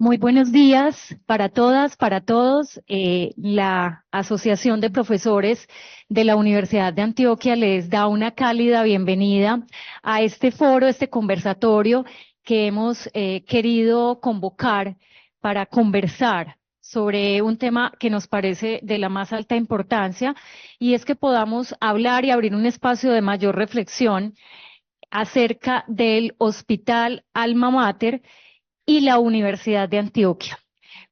Muy buenos días para todas, para todos. La Asociación de Profesores de la Universidad de Antioquia les da una cálida bienvenida a este foro, este conversatorio que hemos querido convocar para conversar sobre un tema que nos parece de la más alta importancia, y es que podamos hablar y abrir un espacio de mayor reflexión acerca del Hospital Alma Mater y la Universidad de Antioquia.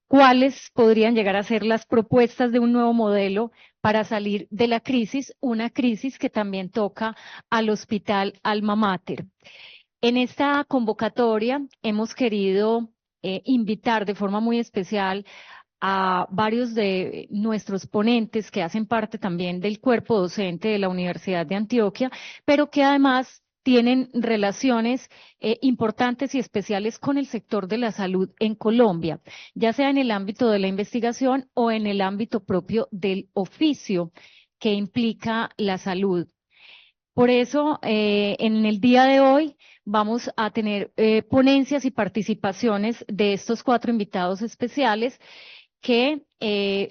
¿Cuáles podrían llegar a ser las propuestas de un nuevo modelo para salir de la crisis? Una crisis que también toca al Hospital Alma Mater. En esta convocatoria hemos querido invitar de forma muy especial a varios de nuestros ponentes que hacen parte también del cuerpo docente de la Universidad de Antioquia, pero que además tienen relaciones importantes y especiales con el sector de la salud en Colombia, ya sea en el ámbito de la investigación o en el ámbito propio del oficio que implica la salud. Por eso, en el día de hoy vamos a tener ponencias y participaciones de estos cuatro invitados especiales que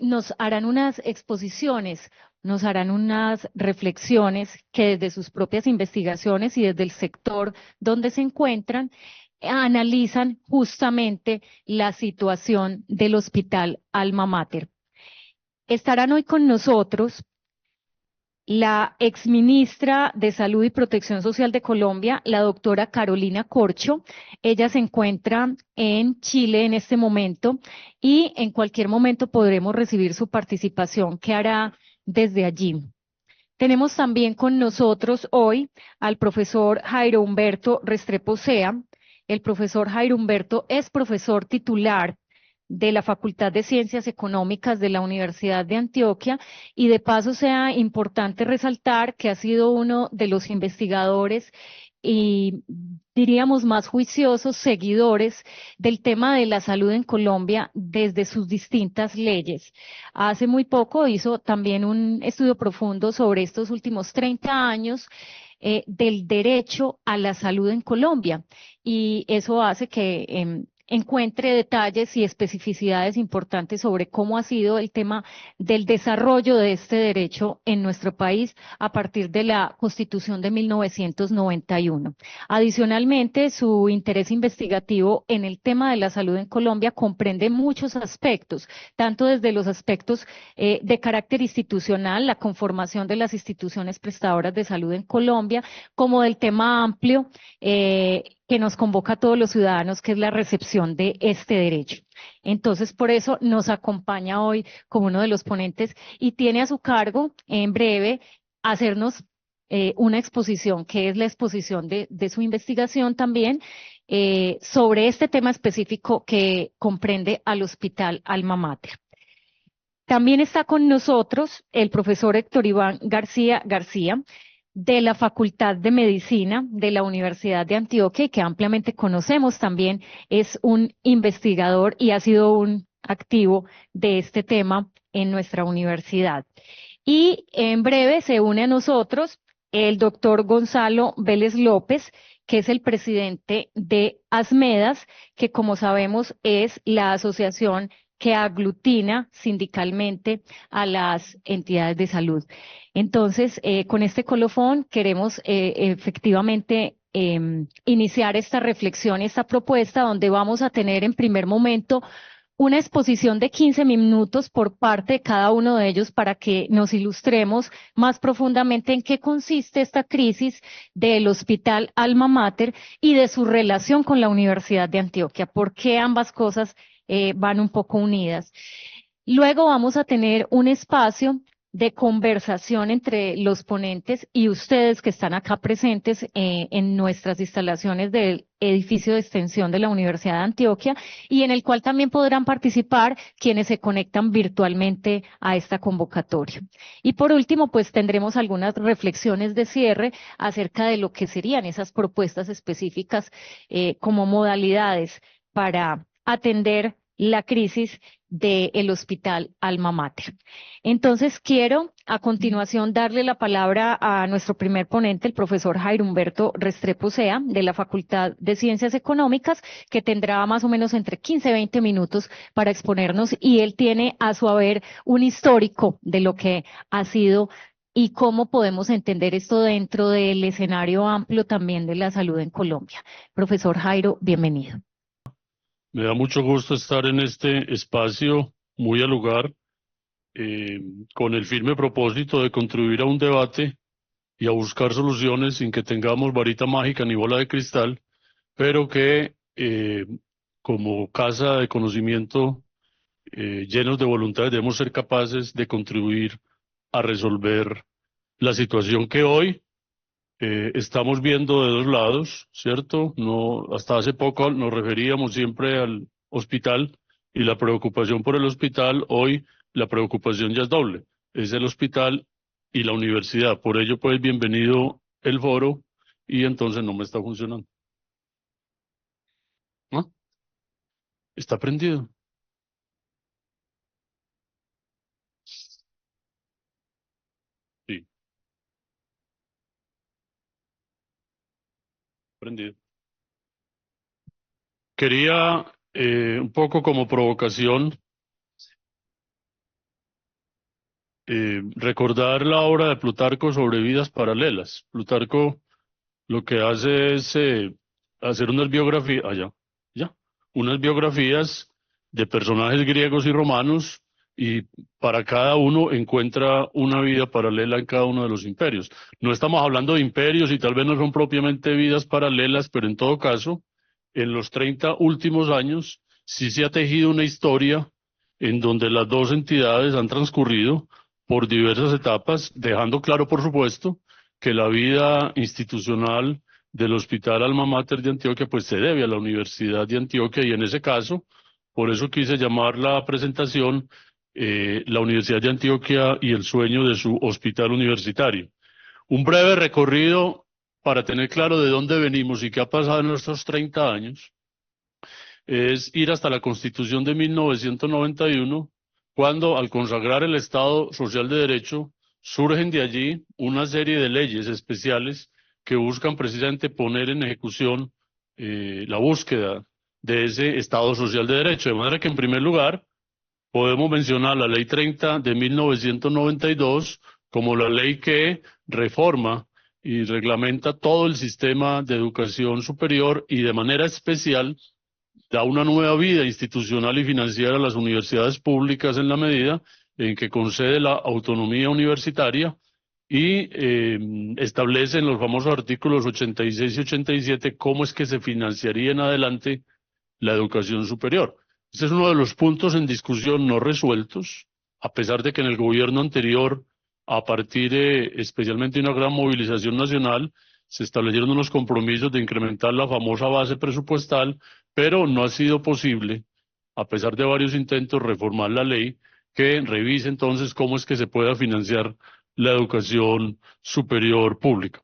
nos harán unas exposiciones, nos harán unas reflexiones que desde sus propias investigaciones y desde el sector donde se encuentran, analizan justamente la situación del Hospital Alma Mater. Estarán hoy con nosotros la exministra de Salud y Protección Social de Colombia, la doctora Carolina Corcho. Ella se encuentra en Chile en este momento y en cualquier momento podremos recibir su participación que hará desde allí. Tenemos también con nosotros hoy al profesor Jairo Humberto Restrepo Sea. El profesor Jairo Humberto es profesor titular de la Facultad de Ciencias Económicas de la Universidad de Antioquia, y de paso sea importante resaltar que ha sido uno de los investigadores y diríamos más juiciosos seguidores del tema de la salud en Colombia desde sus distintas leyes. Hace muy poco hizo también un estudio profundo sobre estos últimos 30 años del derecho a la salud en Colombia, y eso hace que encuentre detalles y especificidades importantes sobre cómo ha sido el tema del desarrollo de este derecho en nuestro país a partir de la Constitución de 1991. Adicionalmente, su interés investigativo en el tema de la salud en Colombia comprende muchos aspectos, tanto desde los aspectos de carácter institucional, la conformación de las instituciones prestadoras de salud en Colombia, como del tema amplio que nos convoca a todos los ciudadanos, que es la recepción de este derecho. Entonces, por eso nos acompaña hoy como uno de los ponentes y tiene a su cargo en breve hacernos una exposición, que es la exposición de su investigación también, sobre este tema específico que comprende al Hospital Alma Mater. También está con nosotros el profesor Héctor Iván García García, de la Facultad de Medicina de la Universidad de Antioquia, y que ampliamente conocemos también, es un investigador y ha sido un activo de este tema en nuestra universidad. Y en breve se une a nosotros el doctor Gonzalo Vélez López, que es el presidente de ASMEDAS, que como sabemos es la asociación que aglutina sindicalmente a las entidades de salud. Entonces, con este colofón queremos efectivamente iniciar esta reflexión y esta propuesta, donde vamos a tener en primer momento una exposición de 15 minutos por parte de cada uno de ellos para que nos ilustremos más profundamente en qué consiste esta crisis del Hospital Alma Mater y de su relación con la Universidad de Antioquia, por qué ambas cosas van un poco unidas. Luego vamos a tener un espacio de conversación entre los ponentes y ustedes que están acá presentes en nuestras instalaciones del edificio de extensión de la Universidad de Antioquia, y en el cual también podrán participar quienes se conectan virtualmente a esta convocatoria. Y por último, pues tendremos algunas reflexiones de cierre acerca de lo que serían esas propuestas específicas como modalidades para atender la crisis del Hospital Alma Mater. Entonces, quiero a continuación darle la palabra a nuestro primer ponente, el profesor Jairo Humberto Restrepo Sea, de la Facultad de Ciencias Económicas, que tendrá más o menos entre 15 y 20 minutos para exponernos, y él tiene a su haber un histórico de lo que ha sido y cómo podemos entender esto dentro del escenario amplio también de la salud en Colombia. Profesor Jairo, bienvenido. Me da mucho gusto estar en este espacio muy al lugar, con el firme propósito de contribuir a un debate y a buscar soluciones sin que tengamos varita mágica ni bola de cristal, pero que como casa de conocimiento llenos de voluntad debemos ser capaces de contribuir a resolver la situación que hoy estamos viendo de dos lados, ¿cierto? No, hasta hace poco nos referíamos siempre al hospital y la preocupación por el hospital. Hoy la preocupación ya es doble, es el hospital y la universidad. Por ello, pues, bienvenido el foro, y entonces no me está funcionando. ¿No? Está prendido. Sí, prendido. Quería, un poco como provocación, recordar la obra de Plutarco sobre vidas paralelas. Plutarco lo que hace es hacer unas biografías, unas biografías de personajes griegos y romanos, y para cada uno encuentra una vida paralela en cada uno de los imperios. No estamos hablando de imperios y tal vez no son propiamente vidas paralelas, pero en todo caso, en los 30 últimos años sí se ha tejido una historia en donde las dos entidades han transcurrido por diversas etapas, dejando claro, por supuesto, que la vida institucional del Hospital Alma Mater de Antioquia pues se debe a la Universidad de Antioquia, y en ese caso, por eso quise llamar la presentación la Universidad de Antioquia y el sueño de su hospital universitario. Un breve recorrido para tener claro de dónde venimos y qué ha pasado en estos 30 años es ir hasta la Constitución de 1991, cuando al consagrar el Estado Social de Derecho, surgen de allí una serie de leyes especiales que buscan precisamente poner en ejecución la búsqueda de ese Estado Social de Derecho. De manera que, en primer lugar, podemos mencionar la Ley 30 de 1992 como la ley que reforma y reglamenta todo el sistema de educación superior, y de manera especial da una nueva vida institucional y financiera a las universidades públicas en la medida en que concede la autonomía universitaria y establece en los famosos artículos 86 y 87 cómo es que se financiaría en adelante la educación superior. Este es uno de los puntos en discusión no resueltos, a pesar de que en el gobierno anterior, a partir especialmente de una gran movilización nacional, se establecieron unos compromisos de incrementar la famosa base presupuestal, pero no ha sido posible, a pesar de varios intentos, reformar la ley que revise entonces cómo es que se pueda financiar la educación superior pública.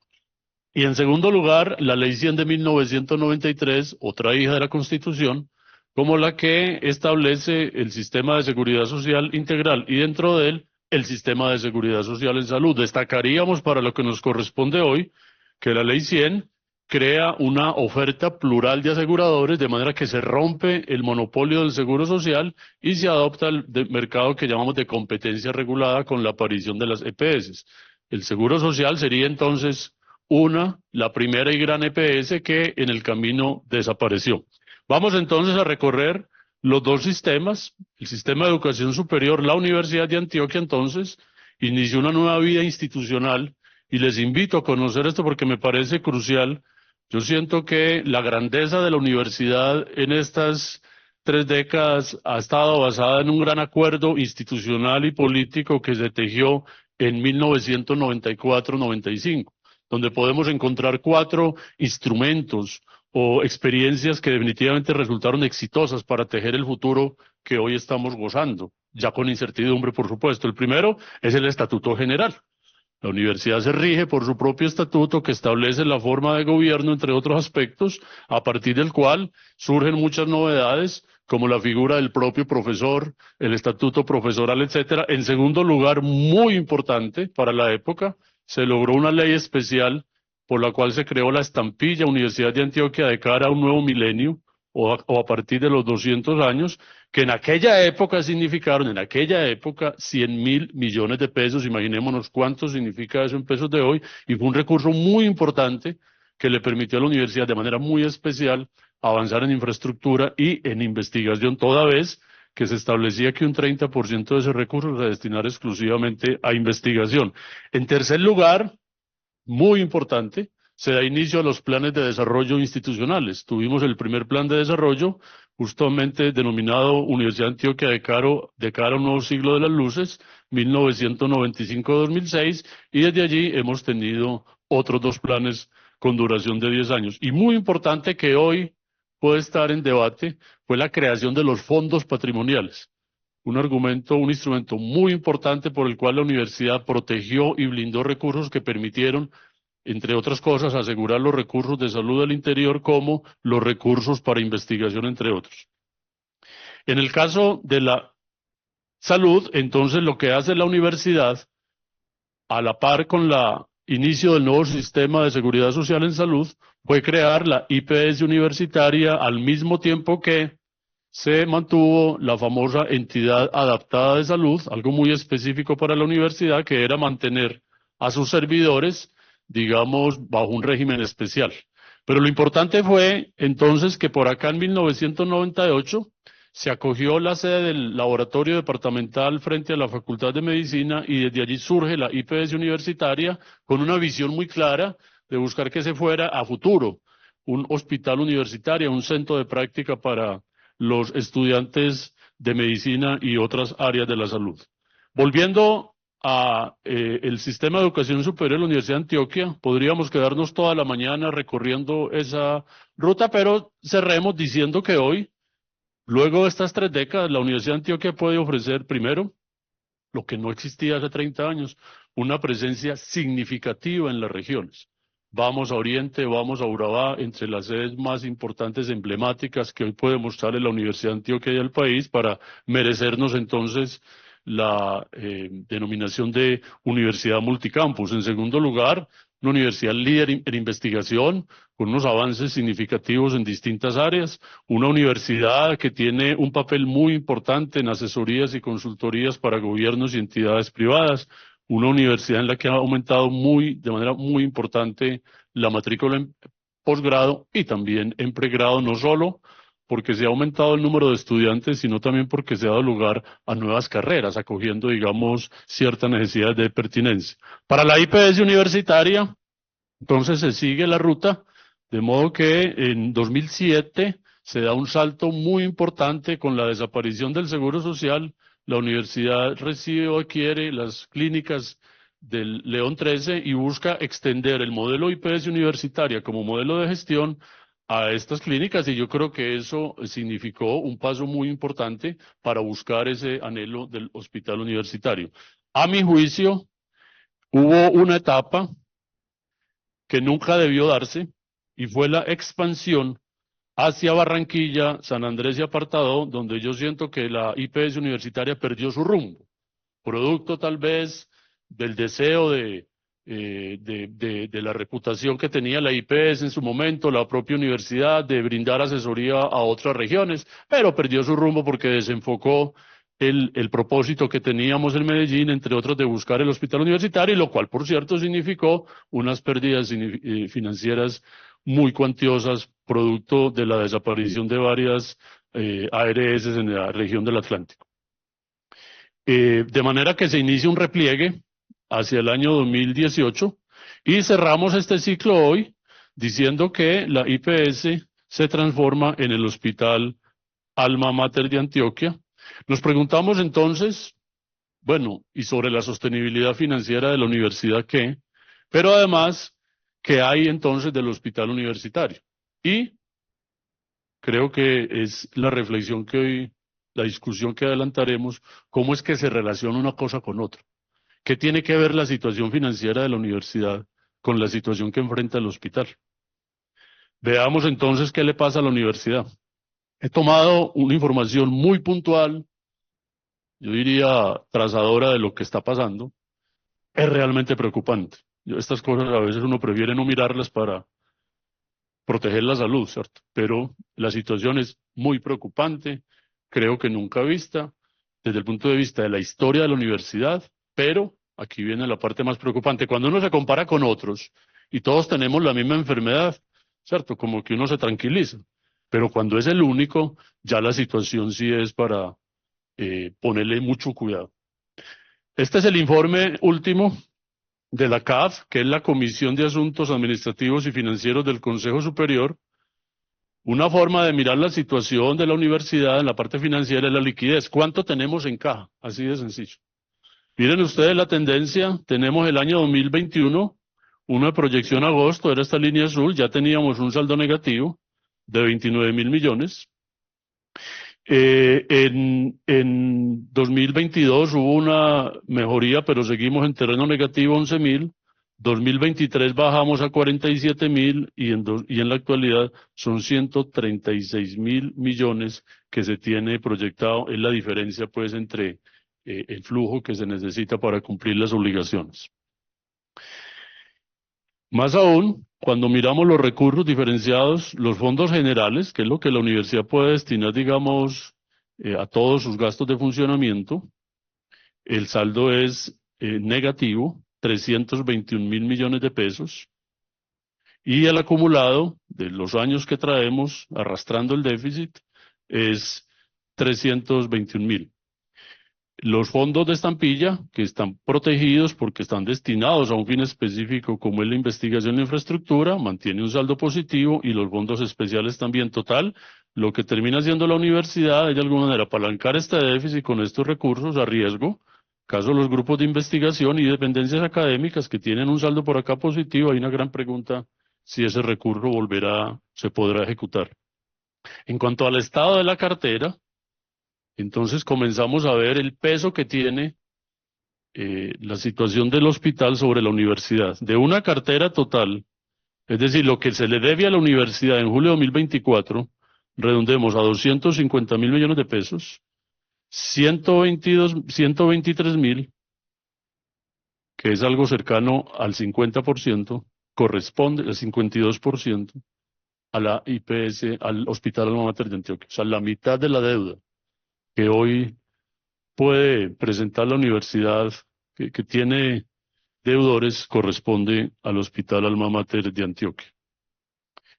Y en segundo lugar, la Ley 100 de 1993, otra hija de la Constitución, como la que establece el sistema de seguridad social integral y dentro de él el sistema de seguridad social en salud. Destacaríamos, para lo que nos corresponde hoy, que la Ley 100 crea una oferta plural de aseguradores, de manera que se rompe el monopolio del seguro social y se adopta el mercado que llamamos de competencia regulada con la aparición de las EPS. El seguro social sería entonces la primera y gran EPS que en el camino desapareció. Vamos entonces a recorrer los dos sistemas. El sistema de educación superior, la Universidad de Antioquia, entonces, inició una nueva vida institucional, y les invito a conocer esto porque me parece crucial. Yo siento que la grandeza de la universidad en estas 3 décadas ha estado basada en un gran acuerdo institucional y político que se tejió en 1994-95. Donde podemos encontrar 4 instrumentos o experiencias que definitivamente resultaron exitosas para tejer el futuro que hoy estamos gozando, ya con incertidumbre, por supuesto. El primero es el Estatuto General. La universidad se rige por su propio estatuto que establece la forma de gobierno, entre otros aspectos, a partir del cual surgen muchas novedades, como la figura del propio profesor, el estatuto profesoral, etcétera. En segundo lugar, muy importante para la época, se logró una ley especial por la cual se creó la estampilla Universidad de Antioquia de cara a un nuevo milenio o a partir de los 200 años, que en aquella época significaron, en aquella época, 100.000 millones de pesos. Imaginémonos cuánto significa eso en pesos de hoy, y fue un recurso muy importante que le permitió a la universidad de manera muy especial avanzar en infraestructura y en investigación, toda vez que se establecía que un 30% de ese recurso se destinara exclusivamente a investigación. En tercer lugar, muy importante, se da inicio a los planes de desarrollo institucionales. Tuvimos el primer plan de desarrollo, justamente denominado Universidad de Antioquia de cara a un nuevo siglo de las luces, 1995-2006, y desde allí hemos tenido otros dos planes con duración de 10 años. Y muy importante que hoy puede estar en debate fue la creación de los fondos patrimoniales. Un instrumento muy importante por el cual la universidad protegió y blindó recursos que permitieron, entre otras cosas, asegurar los recursos de salud del interior como los recursos para investigación, entre otros. En el caso de la salud, entonces lo que hace la universidad, a la par con el inicio del nuevo sistema de seguridad social en salud, fue crear la IPS universitaria al mismo tiempo que se mantuvo la famosa entidad adaptada de salud, algo muy específico para la universidad, que era mantener a sus servidores, digamos, bajo un régimen especial. Pero lo importante fue entonces que por acá en 1998 se acogió la sede del laboratorio departamental frente a la Facultad de Medicina, y desde allí surge la IPS universitaria con una visión muy clara de buscar que se fuera a futuro un hospital universitario, un centro de práctica para los estudiantes de medicina y otras áreas de la salud. Volviendo a el sistema de educación superior de la Universidad de Antioquia, podríamos quedarnos toda la mañana recorriendo esa ruta, pero cerremos diciendo que hoy, luego de estas 3 décadas, la Universidad de Antioquia puede ofrecer, primero, lo que no existía hace 30 años, una presencia significativa en las regiones. Vamos a Oriente, vamos a Urabá, entre las sedes más importantes, emblemáticas que hoy puede mostrarle la Universidad de Antioquia y al país, para merecernos entonces la denominación de universidad multicampus. En segundo lugar, una universidad líder en investigación, con unos avances significativos en distintas áreas, una universidad que tiene un papel muy importante en asesorías y consultorías para gobiernos y entidades privadas, una universidad en la que ha aumentado de manera muy importante la matrícula en posgrado y también en pregrado, no solo porque se ha aumentado el número de estudiantes, sino también porque se ha dado lugar a nuevas carreras, acogiendo, digamos, ciertas necesidades de pertinencia. Para la IPS universitaria, entonces se sigue la ruta, de modo que en 2007 se da un salto muy importante con la desaparición del Seguro Social. La universidad recibe o adquiere las clínicas del León 13 y busca extender el modelo IPS universitaria como modelo de gestión a estas clínicas, y yo creo que eso significó un paso muy importante para buscar ese anhelo del hospital universitario. A mi juicio, hubo una etapa que nunca debió darse, y fue la expansión hacia Barranquilla, San Andrés y Apartadó, donde yo siento que la IPS universitaria perdió su rumbo, producto tal vez del deseo de la reputación que tenía la IPS en su momento, la propia universidad, de brindar asesoría a otras regiones, pero perdió su rumbo porque desenfocó el propósito que teníamos en Medellín, entre otros, de buscar el hospital universitario, lo cual, por cierto, significó unas pérdidas financieras muy cuantiosas, producto de la desaparición de varias ARS en la región del Atlántico. De manera que se inicia un repliegue hacia el año 2018 y cerramos este ciclo hoy diciendo que la IPS se transforma en el Hospital Alma Mater de Antioquia. Nos preguntamos entonces, bueno, y sobre la sostenibilidad financiera de la universidad, ¿qué? Pero además, ¿qué hay entonces del hospital universitario? Y creo que es la reflexión que hoy, la discusión que adelantaremos, cómo es que se relaciona una cosa con otra. ¿Qué tiene que ver la situación financiera de la universidad con la situación que enfrenta el hospital? Veamos entonces qué le pasa a la universidad. He tomado una información muy puntual, yo diría trazadora de lo que está pasando. Es realmente preocupante. Estas cosas a veces uno prefiere no mirarlas para proteger la salud, ¿cierto? Pero la situación es muy preocupante, creo que nunca vista, desde el punto de vista de la historia de la universidad, pero aquí viene la parte más preocupante. Cuando uno se compara con otros y todos tenemos la misma enfermedad, ¿cierto? Como que uno se tranquiliza. Pero cuando es el único, ya la situación sí es para ponerle mucho cuidado. Este es el informe último de la CAF, que es la Comisión de Asuntos Administrativos y Financieros del Consejo Superior. Una forma de mirar la situación de la universidad en la parte financiera es la liquidez. ¿Cuánto tenemos en caja? Así de sencillo. Miren ustedes la tendencia. Tenemos el año 2021, una proyección a agosto, era esta línea azul, ya teníamos un saldo negativo de 29.000 millones. En 2022 hubo una mejoría, pero seguimos en terreno negativo, 11.000. 2023 bajamos a 47.000 y en la actualidad son 136.000 millones que se tiene proyectado. Es la diferencia pues entre el flujo que se necesita para cumplir las obligaciones. Más aún, cuando miramos los recursos diferenciados, los fondos generales, que es lo que la universidad puede destinar, digamos, a todos sus gastos de funcionamiento, el saldo es negativo, 321.000 millones de pesos, y el acumulado de los años que traemos arrastrando el déficit es 321.000. Los fondos de estampilla, que están protegidos porque están destinados a un fin específico como es la investigación y la infraestructura, mantiene un saldo positivo, y los fondos especiales también. Total, lo que termina haciendo la universidad es de alguna manera apalancar este déficit con estos recursos a riesgo. Caso de los grupos de investigación y dependencias académicas que tienen un saldo por acá positivo, hay una gran pregunta si ese recurso se podrá ejecutar. En cuanto al estado de la cartera, entonces comenzamos a ver el peso que tiene la situación del hospital sobre la universidad. De una cartera total, es decir, lo que se le debe a la universidad en julio de 2024, redondemos a 250.000 millones de pesos, 123.000, que es algo cercano al 50%, corresponde al 52% a la IPS, al Hospital Alma Mater de Antioquia. O sea, la mitad de la deuda que hoy puede presentar la universidad que tiene deudores corresponde al Hospital Alma Mater de Antioquia.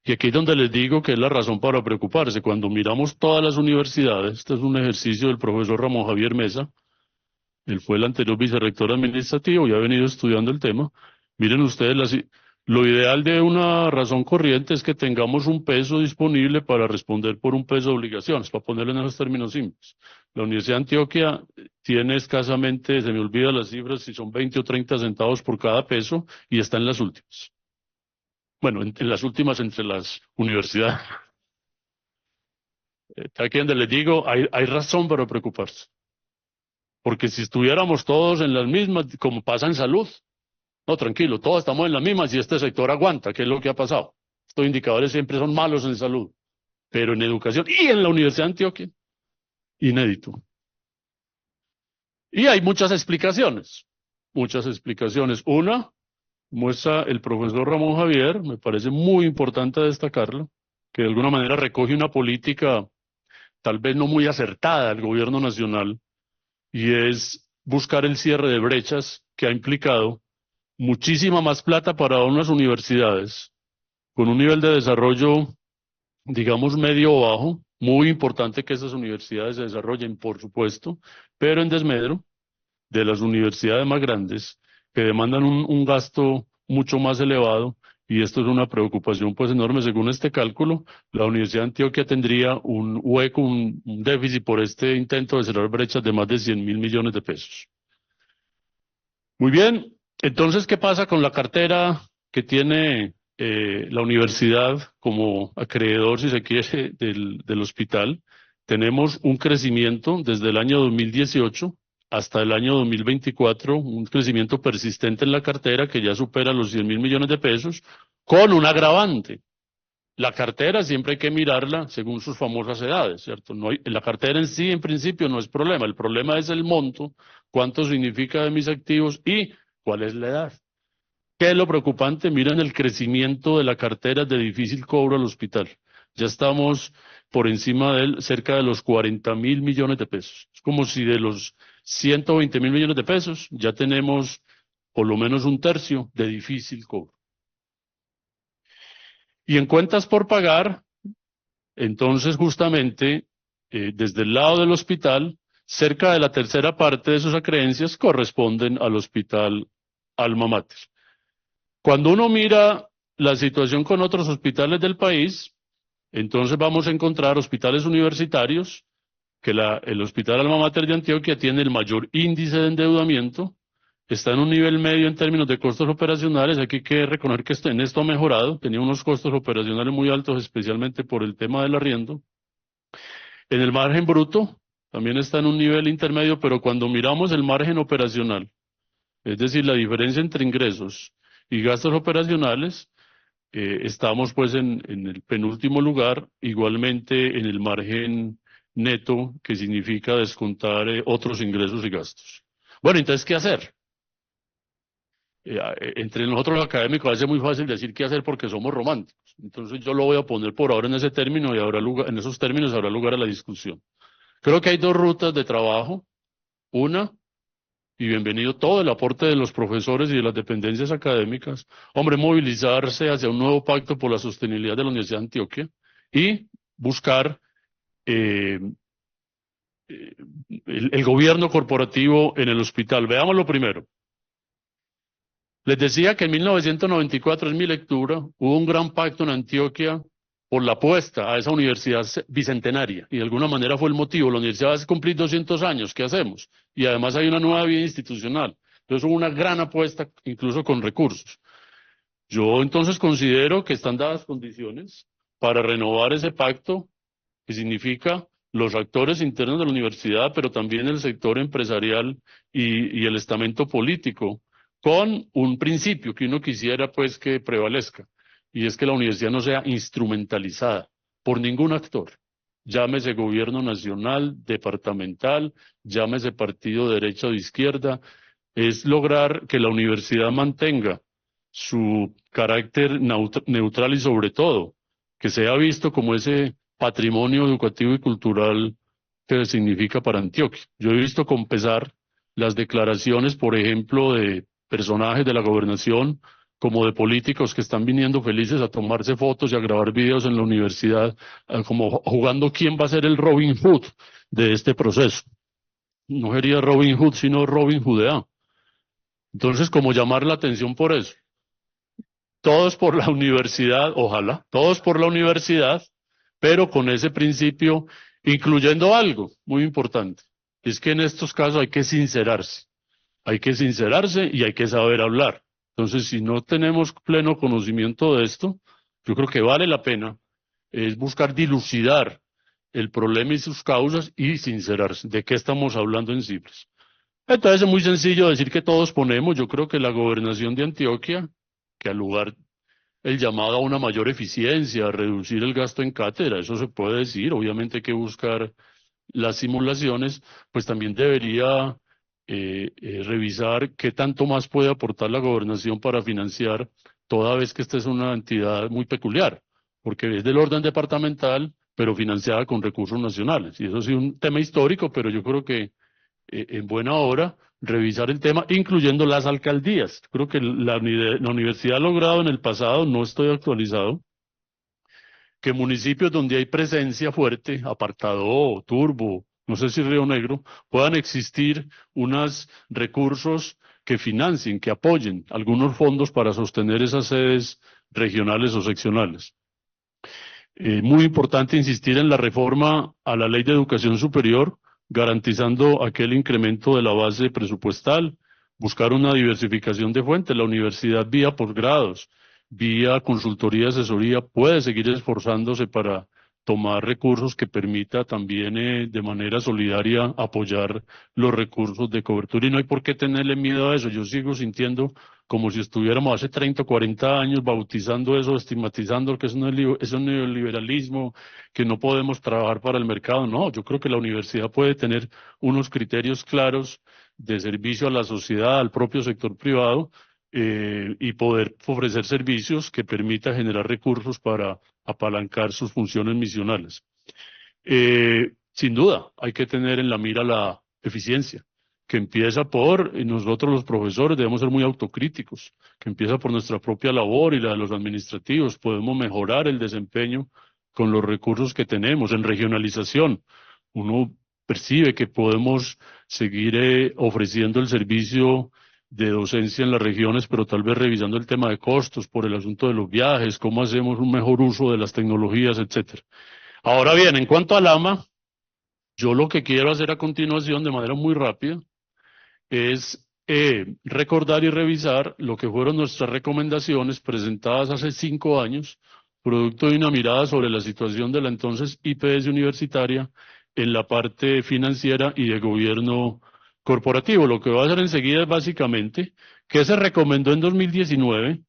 Y aquí es donde les digo que es la razón para preocuparse. Cuando miramos todas las universidades, este es un ejercicio del profesor Ramón Javier Mesa, él fue el anterior vicerrector administrativo y ha venido estudiando el tema. Miren ustedes, lo ideal de una razón corriente es que tengamos un peso disponible para responder por un peso de obligaciones, para ponerlo en esos términos simples. La Universidad de Antioquia tiene escasamente, se me olvidan las cifras, si son 20 o 30 centavos por cada peso, y está en las últimas. Bueno, en las últimas entre las universidades. Aquí donde les digo, hay razón para preocuparse. Porque si estuviéramos todos en las mismas, como pasa en salud, no, tranquilo, todos estamos en las mismas y este sector aguanta, ¿qué es lo que ha pasado? Estos indicadores siempre son malos en salud, pero en educación y en la Universidad de Antioquia, inédito. Y hay muchas explicaciones, muchas explicaciones. Una, muestra el profesor Ramón Javier, me parece muy importante destacarlo, que de alguna manera recoge una política tal vez no muy acertada del gobierno nacional, y es buscar el cierre de brechas que ha implicado muchísima más plata para unas universidades con un nivel de desarrollo, digamos, medio o bajo. Muy importante que esas universidades se desarrollen, por supuesto, pero en desmedro de las universidades más grandes que demandan un gasto mucho más elevado, y esto es una preocupación pues enorme. Según este cálculo, la Universidad de Antioquia tendría un hueco, un déficit por este intento de cerrar brechas de más de 100.000 millones de pesos. Muy bien, entonces, ¿qué pasa con la cartera que tiene la universidad como acreedor, si se quiere, del hospital? Tenemos un crecimiento desde el año 2018 hasta el año 2024, un crecimiento persistente en la cartera que ya supera los 100.000 millones de pesos, con un agravante. La cartera siempre hay que mirarla según sus famosas edades, ¿cierto? No hay, la cartera en sí, en principio, no es problema. El problema es el monto, cuánto significa de mis activos y cuál es la edad. ¿Qué es lo preocupante? Miren el crecimiento de la cartera de difícil cobro al hospital. Ya estamos por encima de él, cerca de los 40.000 millones de pesos. Es como si de los 120.000 millones de pesos ya tenemos por lo menos un tercio de difícil cobro. Y en cuentas por pagar, entonces justamente desde el lado del hospital, cerca de la tercera parte de sus acreencias corresponden al hospital Alma Mater. Cuando uno mira la situación con otros hospitales del país, entonces vamos a encontrar hospitales universitarios, que el Hospital Alma Mater de Antioquia tiene el mayor índice de endeudamiento, está en un nivel medio en términos de costos operacionales. Aquí hay que reconocer que en esto ha mejorado, tenía unos costos operacionales muy altos, especialmente por el tema del arriendo. En el margen bruto también está en un nivel intermedio, pero cuando miramos el margen operacional, es decir, la diferencia entre ingresos y gastos operacionales, estamos pues en el penúltimo lugar, igualmente en el margen neto, que significa descontar otros ingresos y gastos. Bueno, entonces, ¿qué hacer? Entre nosotros los académicos es muy fácil decir qué hacer porque somos románticos. Entonces yo lo voy a poner por ahora en ese término y en esos términos habrá lugar a la discusión. Creo que hay dos rutas de trabajo. Una, y bienvenido todo el aporte de los profesores y de las dependencias académicas. Hombre, movilizarse hacia un nuevo pacto por la sostenibilidad de la Universidad de Antioquia y buscar eh, el gobierno corporativo en el hospital. Veámoslo primero. Les decía que en 1994, es mi lectura, hubo un gran pacto en Antioquia por la apuesta a esa universidad bicentenaria, y de alguna manera fue el motivo. La universidad va a cumplir 200 años, ¿qué hacemos? Y además hay una nueva vida institucional. Entonces hubo una gran apuesta, incluso con recursos. Yo entonces considero que están dadas condiciones para renovar ese pacto, que significa los actores internos de la universidad, pero también el sector empresarial y el estamento político, con un principio que uno quisiera pues que prevalezca, y es que la universidad no sea instrumentalizada por ningún actor, llámese gobierno nacional, departamental, llámese partido de derecha o de izquierda. Es lograr que la universidad mantenga su carácter neutral y sobre todo que sea visto como ese patrimonio educativo y cultural que significa para Antioquia. Yo he visto con pesar las declaraciones, por ejemplo, de personajes de la gobernación como de políticos que están viniendo felices a tomarse fotos y a grabar videos en la universidad, como jugando quién va a ser el Robin Hood de este proceso. No sería Robin Hood, sino Robin Hoodea. Entonces, como llamar la atención por eso. Todos por la universidad, ojalá, todos por la universidad, pero con ese principio, incluyendo algo muy importante, es que en estos casos hay que sincerarse y hay que saber hablar. Entonces, si no tenemos pleno conocimiento de esto, yo creo que vale la pena es buscar dilucidar el problema y sus causas y sincerarse. ¿De qué estamos hablando en cifras? Entonces es muy sencillo decir que todos ponemos. Yo creo que la gobernación de Antioquia, que al lugar el llamado a una mayor eficiencia, a reducir el gasto en cátedra, eso se puede decir. Obviamente hay que buscar las simulaciones, pues también debería revisar qué tanto más puede aportar la gobernación para financiar, toda vez que esta es una entidad muy peculiar, porque es del orden departamental, pero financiada con recursos nacionales. Y eso sí es un tema histórico, pero yo creo que en buena hora revisar el tema, incluyendo las alcaldías. Creo que la universidad ha logrado en el pasado, no estoy actualizado, que municipios donde hay presencia fuerte, Apartadó, Turbo, no sé si Río Negro, puedan existir unos recursos que financien, que apoyen algunos fondos para sostener esas sedes regionales o seccionales. Muy importante insistir en la reforma a la Ley de Educación Superior, garantizando aquel incremento de la base presupuestal, buscar una diversificación de fuentes. La universidad vía posgrados, vía consultoría, asesoría, puede seguir esforzándose para tomar recursos que permita también de manera solidaria apoyar los recursos de cobertura y no hay por qué tenerle miedo a eso. Yo sigo sintiendo como si estuviéramos hace 30 o 40 años bautizando eso, estigmatizando que es un neoliberalismo, que no podemos trabajar para el mercado. No, yo creo que la universidad puede tener unos criterios claros de servicio a la sociedad, al propio sector privado, y poder ofrecer servicios que permita generar recursos para apalancar sus funciones misionales. Sin duda, hay que tener en la mira la eficiencia, que empieza por nosotros los profesores debemos ser muy autocríticos, que empieza por nuestra propia labor y la de los administrativos. Podemos mejorar el desempeño con los recursos que tenemos en regionalización. Uno percibe que podemos seguir ofreciendo el servicio de docencia en las regiones, pero tal vez revisando el tema de costos por el asunto de los viajes, cómo hacemos un mejor uso de las tecnologías, etcétera. Ahora bien, en cuanto al AMA, yo lo que quiero hacer a continuación de manera muy rápida es recordar y revisar lo que fueron nuestras recomendaciones presentadas hace 5 años, producto de una mirada sobre la situación de la entonces IPS universitaria en la parte financiera y de gobierno corporativo. Lo que voy a hacer enseguida es básicamente que se recomendó en 2019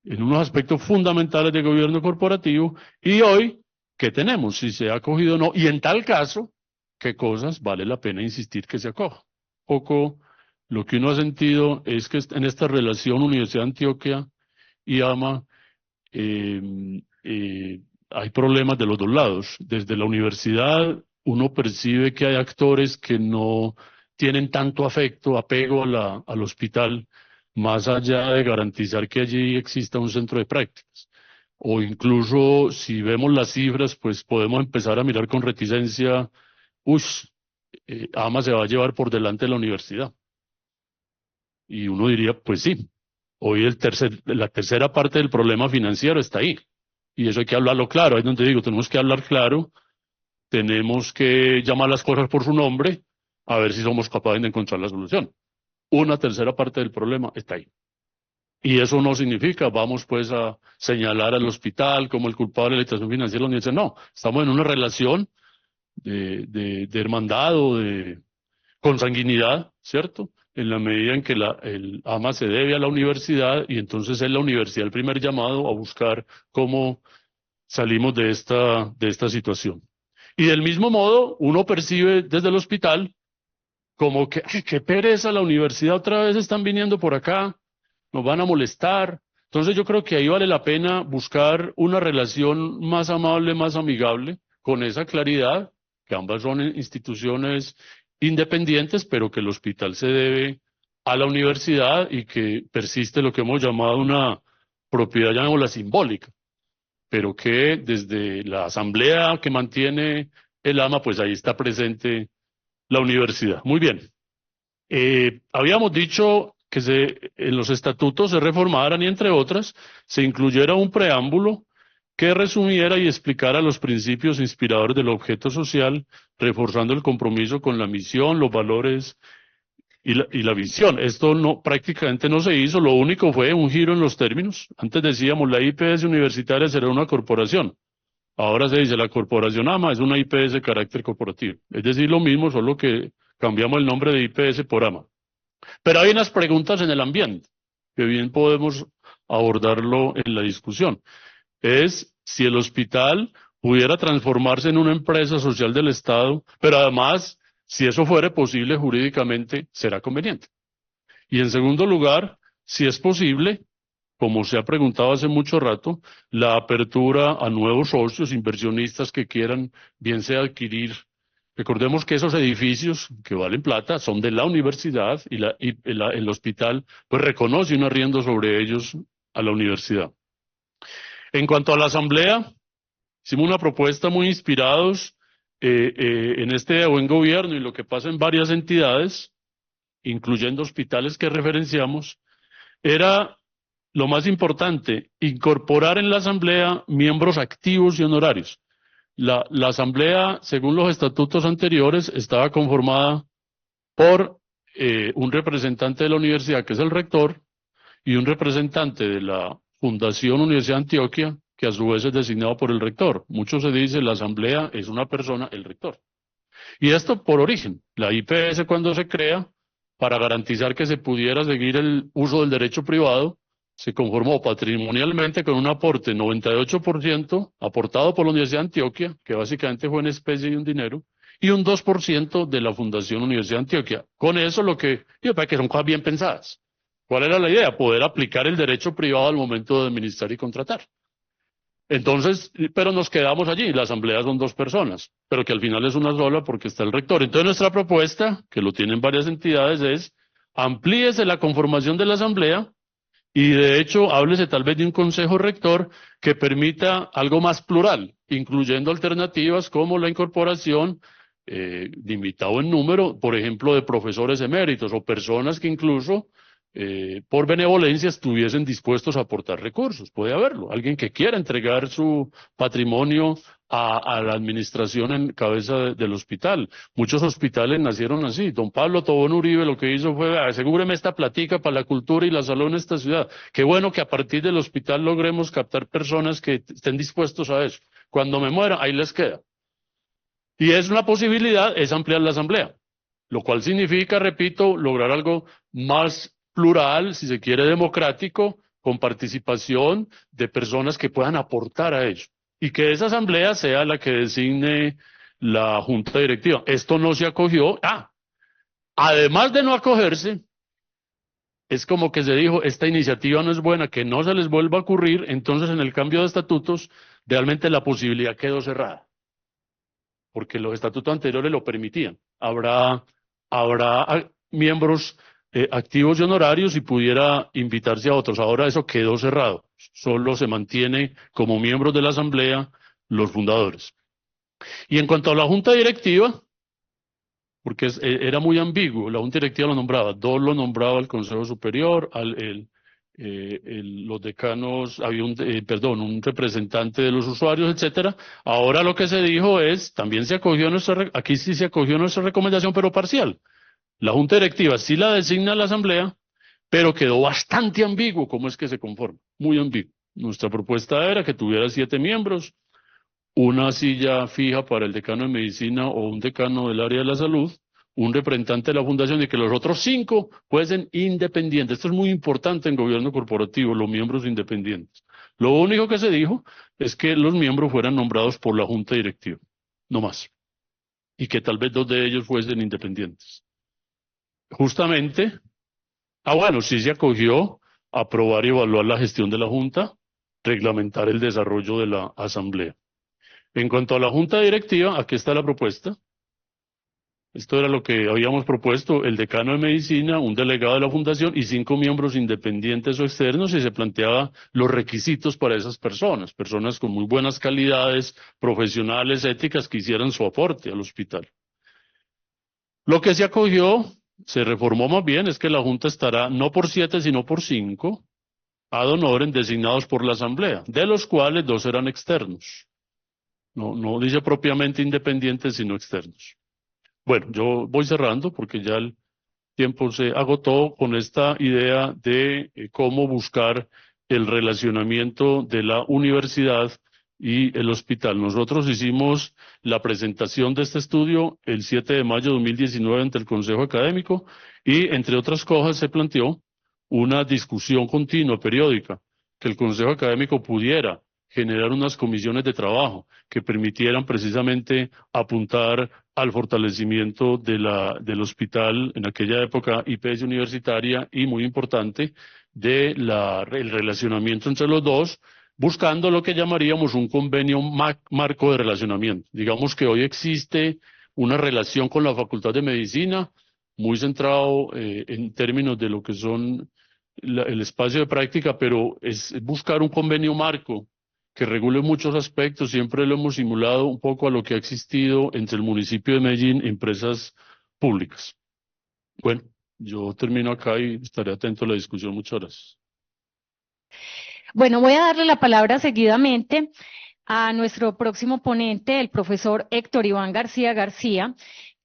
en unos aspectos fundamentales de gobierno corporativo y hoy, ¿qué tenemos? Si se ha acogido o no, y en tal caso, ¿qué cosas vale la pena insistir que se acoja? Poco lo que uno ha sentido es que en esta relación Universidad de Antioquia y AMA hay problemas de los dos lados. Desde la universidad uno percibe que hay actores que no tienen tanto apego al hospital, más allá de garantizar que allí exista un centro de prácticas. O incluso si vemos las cifras, pues podemos empezar a mirar con reticencia, AMA se va a llevar por delante de la universidad. Y uno diría, pues sí, hoy la tercera parte del problema financiero está ahí. Y eso hay que hablarlo claro, ahí es donde digo, tenemos que hablar claro, tenemos que llamar las cosas por su nombre, a ver si somos capaces de encontrar la solución. Una tercera parte del problema está ahí. Y eso no significa, vamos pues a señalar al hospital como el culpable de la situación financiera de la universidad. No, estamos en una relación de hermandad o de consanguinidad, ¿cierto? En la medida en que el AMA se debe a la universidad y entonces es la universidad el primer llamado a buscar cómo salimos de esta situación. Y del mismo modo, uno percibe desde el hospital como que, ¡ay, qué pereza la universidad! Otra vez están viniendo por acá, nos van a molestar. Entonces yo creo que ahí vale la pena buscar una relación más amable, más amigable, con esa claridad, que ambas son instituciones independientes, pero que el hospital se debe a la universidad y que persiste lo que hemos llamado una propiedad, llamémosla simbólica, pero que desde la asamblea que mantiene el AMA, pues ahí está presente la universidad. Muy bien. Habíamos dicho que en los estatutos se reformaran y, entre otras, se incluyera un preámbulo que resumiera y explicara los principios inspiradores del objeto social, reforzando el compromiso con la misión, los valores y la visión. Esto prácticamente no se hizo, lo único fue un giro en los términos. Antes decíamos la IPS universitaria será una corporación. Ahora se dice la corporación AMA es una IPS de carácter corporativo. Es decir, lo mismo, solo que cambiamos el nombre de IPS por AMA. Pero hay unas preguntas en el ambiente que bien podemos abordarlo en la discusión. Es si el hospital pudiera transformarse en una empresa social del Estado, pero además, si eso fuera posible jurídicamente, será conveniente. Y en segundo lugar, si es posible, como se ha preguntado hace mucho rato, la apertura a nuevos socios, inversionistas que quieran, bien sea adquirir. Recordemos que esos edificios que valen plata son de la universidad y el hospital pues reconoce un arriendo sobre ellos a la universidad. En cuanto a la asamblea, hicimos una propuesta muy inspirados en este buen gobierno y lo que pasa en varias entidades, incluyendo hospitales que referenciamos, era lo más importante, incorporar en la asamblea miembros activos y honorarios. La asamblea, según los estatutos anteriores, estaba conformada por un representante de la universidad, que es el rector, y un representante de la Fundación Universidad de Antioquia, que a su vez es designado por el rector. Mucho se dice, la asamblea es una persona, el rector. Y esto por origen. La IPS cuando se crea, para garantizar que se pudiera seguir el uso del derecho privado, se conformó patrimonialmente con un aporte 98% aportado por la Universidad de Antioquia, que básicamente fue en especie y un dinero, y un 2% de la Fundación Universidad de Antioquia. Con eso para que son cosas bien pensadas. ¿Cuál era la idea? Poder aplicar el derecho privado al momento de administrar y contratar. Entonces, pero nos quedamos allí, la asamblea son 2 personas, pero que al final es una sola porque está el rector. Entonces nuestra propuesta, que lo tienen varias entidades, es amplíese la conformación de la asamblea y de hecho háblese tal vez de un consejo rector que permita algo más plural, incluyendo alternativas como la incorporación limitado en número, por ejemplo, de profesores eméritos o personas que incluso por benevolencia estuviesen dispuestos a aportar recursos. Puede haberlo. Alguien que quiera entregar su patrimonio a la administración en cabeza del hospital. Muchos hospitales nacieron así. Don Pablo Tobón Uribe lo que hizo fue, asegúreme esta platica para la cultura y la salud en esta ciudad. Qué bueno que a partir del hospital logremos captar personas que estén dispuestos a eso. Cuando me muera, ahí les queda. Y es una posibilidad, es ampliar la asamblea, lo cual significa, repito, lograr algo más plural, si se quiere democrático, con participación de personas que puedan aportar a ello. Y que esa asamblea sea la que designe la junta directiva. Esto no se acogió. Además de no acogerse, es como que se dijo, esta iniciativa no es buena, que no se les vuelva a ocurrir, entonces en el cambio de estatutos, realmente la posibilidad quedó cerrada porque los estatutos anteriores lo permitían. Habrá miembros activos y honorarios y pudiera invitarse a otros. Ahora eso quedó cerrado. Solo se mantiene como miembros de la asamblea los fundadores. Y en cuanto a la junta directiva, porque era muy ambiguo, la junta directiva lo nombraba, dos lo nombraba el Consejo Superior, los decanos, había un representante de los usuarios, etcétera. Ahora lo que se dijo es, también se acogió aquí sí se acogió nuestra recomendación, pero parcial. La junta directiva sí la designa la asamblea, pero quedó bastante ambiguo cómo es que se conforma, muy ambiguo. Nuestra propuesta era que tuviera 7 miembros, una silla fija para el decano de medicina o un decano del área de la salud, un representante de la fundación y que los otros 5 fuesen independientes. Esto es muy importante en gobierno corporativo, los miembros independientes. Lo único que se dijo es que los miembros fueran nombrados por la junta directiva, no más. Y que tal vez 2 de ellos fuesen independientes. Justamente, bueno, sí se acogió a aprobar y evaluar la gestión de la junta, reglamentar el desarrollo de la asamblea. En cuanto a la junta directiva, aquí está la propuesta. Esto era lo que habíamos propuesto, el decano de medicina, un delegado de la fundación y 5 miembros independientes o externos, y se planteaba los requisitos para esas personas con muy buenas calidades profesionales, éticas, que hicieran su aporte al hospital. Lo que se acogió, se reformó más bien, es que la junta estará no por 7, sino por 5, ad honorem, designados por la asamblea, de los cuales 2 eran externos. No dice propiamente independientes, sino externos. Bueno, yo voy cerrando porque ya el tiempo se agotó con esta idea de cómo buscar el relacionamiento de la universidad y el hospital. Nosotros hicimos la presentación de este estudio el 7 de mayo de 2019 ante el Consejo Académico y, entre otras cosas, se planteó una discusión continua, periódica, que el Consejo Académico pudiera generar unas comisiones de trabajo que permitieran precisamente apuntar al fortalecimiento del hospital, en aquella época IPS universitaria, y muy importante, el relacionamiento entre los dos, buscando lo que llamaríamos un convenio marco de relacionamiento. Digamos que hoy existe una relación con la Facultad de Medicina, muy centrado en términos de lo que son el espacio de práctica, pero es buscar un convenio marco que regule muchos aspectos. Siempre lo hemos simulado un poco a lo que ha existido entre el municipio de Medellín y empresas públicas. Bueno, yo termino acá y estaré atento a la discusión. Muchas gracias. Bueno, voy a darle la palabra seguidamente a nuestro próximo ponente, el profesor Héctor Iván García García,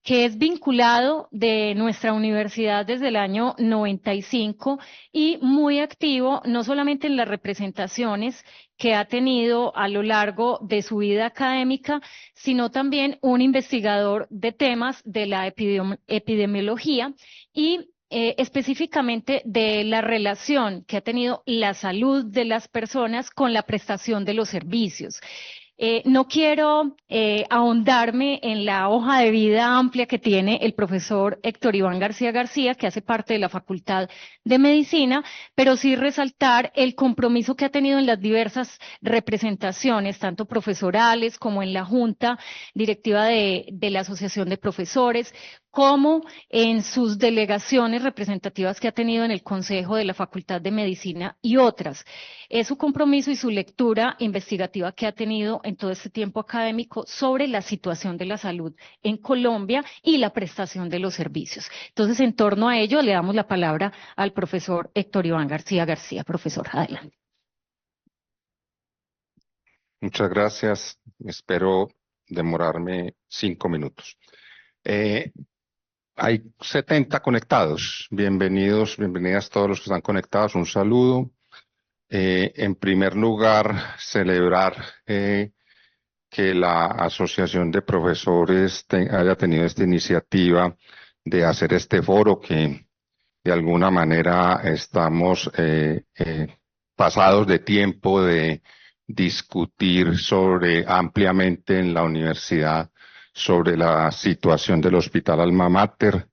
que es vinculado de nuestra universidad desde el año 95 y muy activo no solamente en las representaciones que ha tenido a lo largo de su vida académica, sino también un investigador de temas de la epidemiología y específicamente de la relación que ha tenido la salud de las personas con la prestación de los servicios. No quiero ahondarme en la hoja de vida amplia que tiene el profesor Héctor Iván García García, que hace parte de la Facultad de Medicina, pero sí resaltar el compromiso que ha tenido en las diversas representaciones, tanto profesorales como en la Junta Directiva de la Asociación de Profesores, como en sus delegaciones representativas que ha tenido en el Consejo de la Facultad de Medicina y otras. Es su compromiso y su lectura investigativa que ha tenido en todo este tiempo académico sobre la situación de la salud en Colombia y la prestación de los servicios. Entonces, en torno a ello, le damos la palabra al profesor Héctor Iván García García. Profesor, adelante. Muchas gracias. Espero demorarme 5 minutos. Hay 70 conectados. Bienvenidos, bienvenidas todos los que están conectados. Un saludo. En primer lugar, celebrar que la Asociación de Profesores haya tenido esta iniciativa de hacer este foro, que de alguna manera estamos pasados de tiempo de discutir ampliamente en la universidad sobre la situación del Hospital Alma Mater.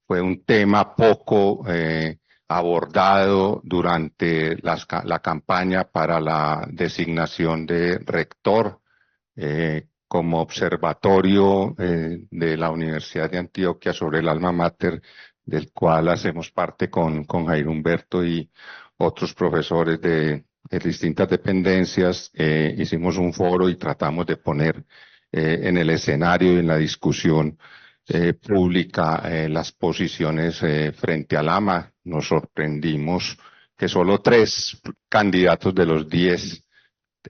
Fue un tema poco abordado durante la campaña para la designación de rector como observatorio de la Universidad de Antioquia sobre el Alma Mater, del cual hacemos parte con Jairo Humberto y otros profesores de distintas dependencias. Hicimos un foro y tratamos de poner en el escenario y en la discusión pública las posiciones frente al AMA. Nos sorprendimos que solo 3 candidatos de los 10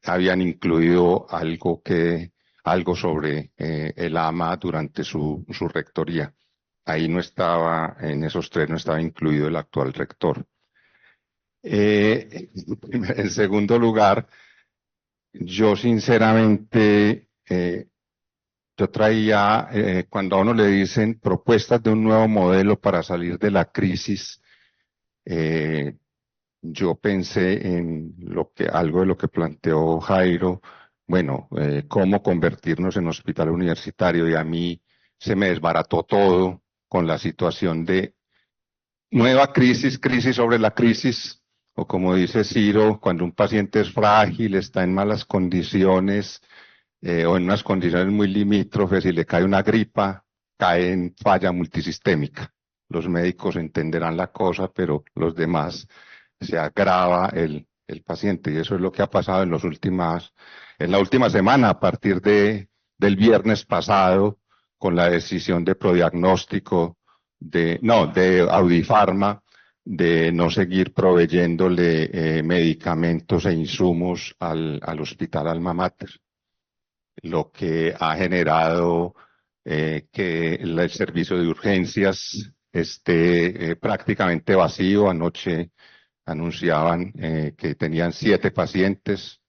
habían incluido algo sobre el AMA durante su rectoría. Ahí no estaba, en esos 3 no estaba incluido el actual rector. En segundo lugar, yo sinceramente, yo traía, cuando a uno le dicen propuestas de un nuevo modelo para salir de la crisis, yo pensé en algo de lo que planteó Jairo, bueno, cómo convertirnos en hospital universitario, y a mí se me desbarató todo con la situación de nueva crisis sobre la crisis, o como dice Ciro, cuando un paciente es frágil, está en malas condiciones, o en unas condiciones muy limítrofes y le cae una gripa, cae en falla multisistémica. Los médicos entenderán la cosa, pero los demás se agrava el paciente, y eso es lo que ha pasado en la última semana, a partir del viernes pasado, con la decisión de Prodiagnóstico, de Audifarma, de no seguir proveyéndole medicamentos e insumos al Hospital Alma Mater, lo que ha generado que el servicio de urgencias esté prácticamente vacío. Anoche anunciaban que tenían 7 pacientes,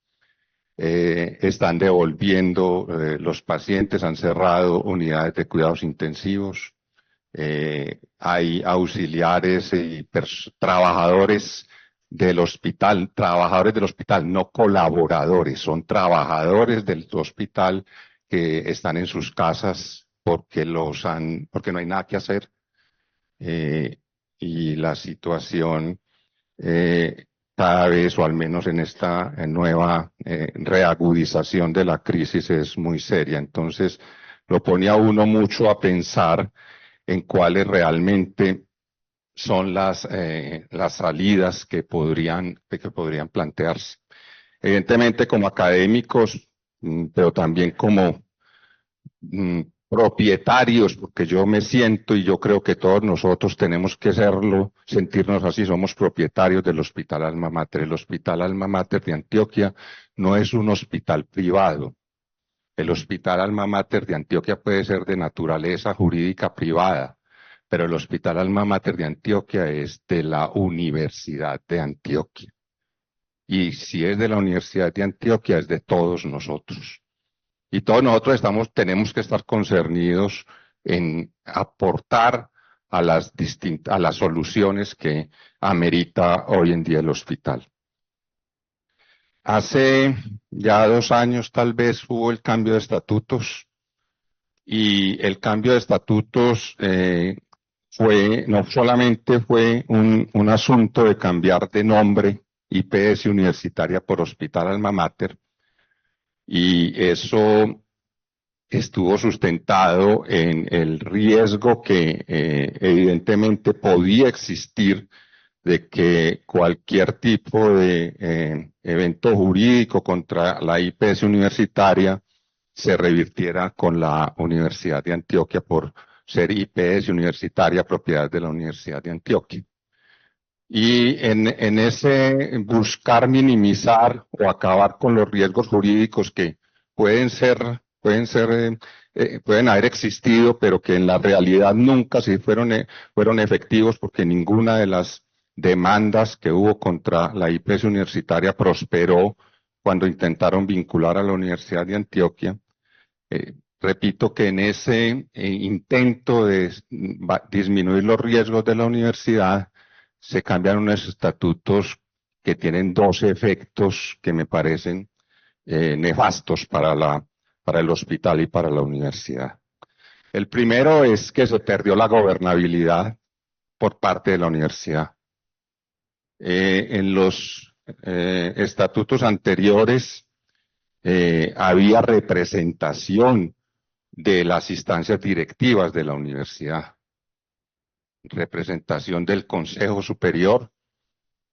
están devolviendo los pacientes, han cerrado unidades de cuidados intensivos, hay auxiliares y trabajadores del hospital, no colaboradores, son trabajadores del hospital que están en sus casas porque no hay nada que hacer, y la situación cada vez, o al menos en esta nueva reagudización de la crisis, es muy seria. Entonces lo pone a uno mucho a pensar en cuáles realmente son las salidas que podrían plantearse. Evidentemente como académicos, pero también como propietarios, porque yo me siento, y yo creo que todos nosotros tenemos que sentirnos así, somos propietarios del Hospital Alma Mater. El Hospital Alma Mater de Antioquia no es un hospital privado. El Hospital Alma Mater de Antioquia puede ser de naturaleza jurídica privada, pero el Hospital Alma Mater de Antioquia es de la Universidad de Antioquia. Y si es de la Universidad de Antioquia, es de todos nosotros. Y todos nosotros tenemos que estar concernidos en aportar a las soluciones que amerita hoy en día el hospital. Hace ya 2 años tal vez hubo el cambio de estatutos, y el cambio de estatutos no solamente fue un asunto de cambiar de nombre IPS Universitaria por Hospital Alma Mater, y eso estuvo sustentado en el riesgo que evidentemente podía existir de que cualquier tipo de evento jurídico contra la IPS universitaria se revirtiera con la Universidad de Antioquia por ser IPS universitaria propiedad de la Universidad de Antioquia. Y en ese buscar minimizar o acabar con los riesgos jurídicos que pueden haber existido, pero que en la realidad nunca fueron efectivos, porque ninguna de las demandas que hubo contra la IPS universitaria prosperó cuando intentaron vincular a la Universidad de Antioquia. Repito que en ese intento de disminuir los riesgos de la universidad, se cambian unos estatutos que tienen 2 efectos que me parecen nefastos para el hospital y para la universidad. El primero es que se perdió la gobernabilidad por parte de la universidad. En los estatutos anteriores había representación de las instancias directivas de la universidad, representación del Consejo Superior.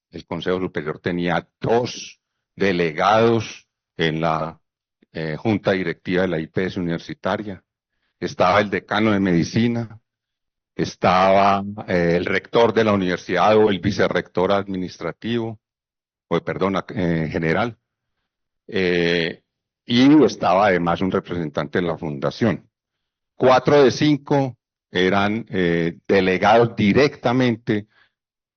El Consejo Superior tenía 2 delegados en la Junta Directiva de la IPS universitaria. Estaba el decano de medicina, estaba el rector de la universidad o el vicerrector administrativo, general, y estaba además un representante de la fundación. 4 de 5 eran delegados directamente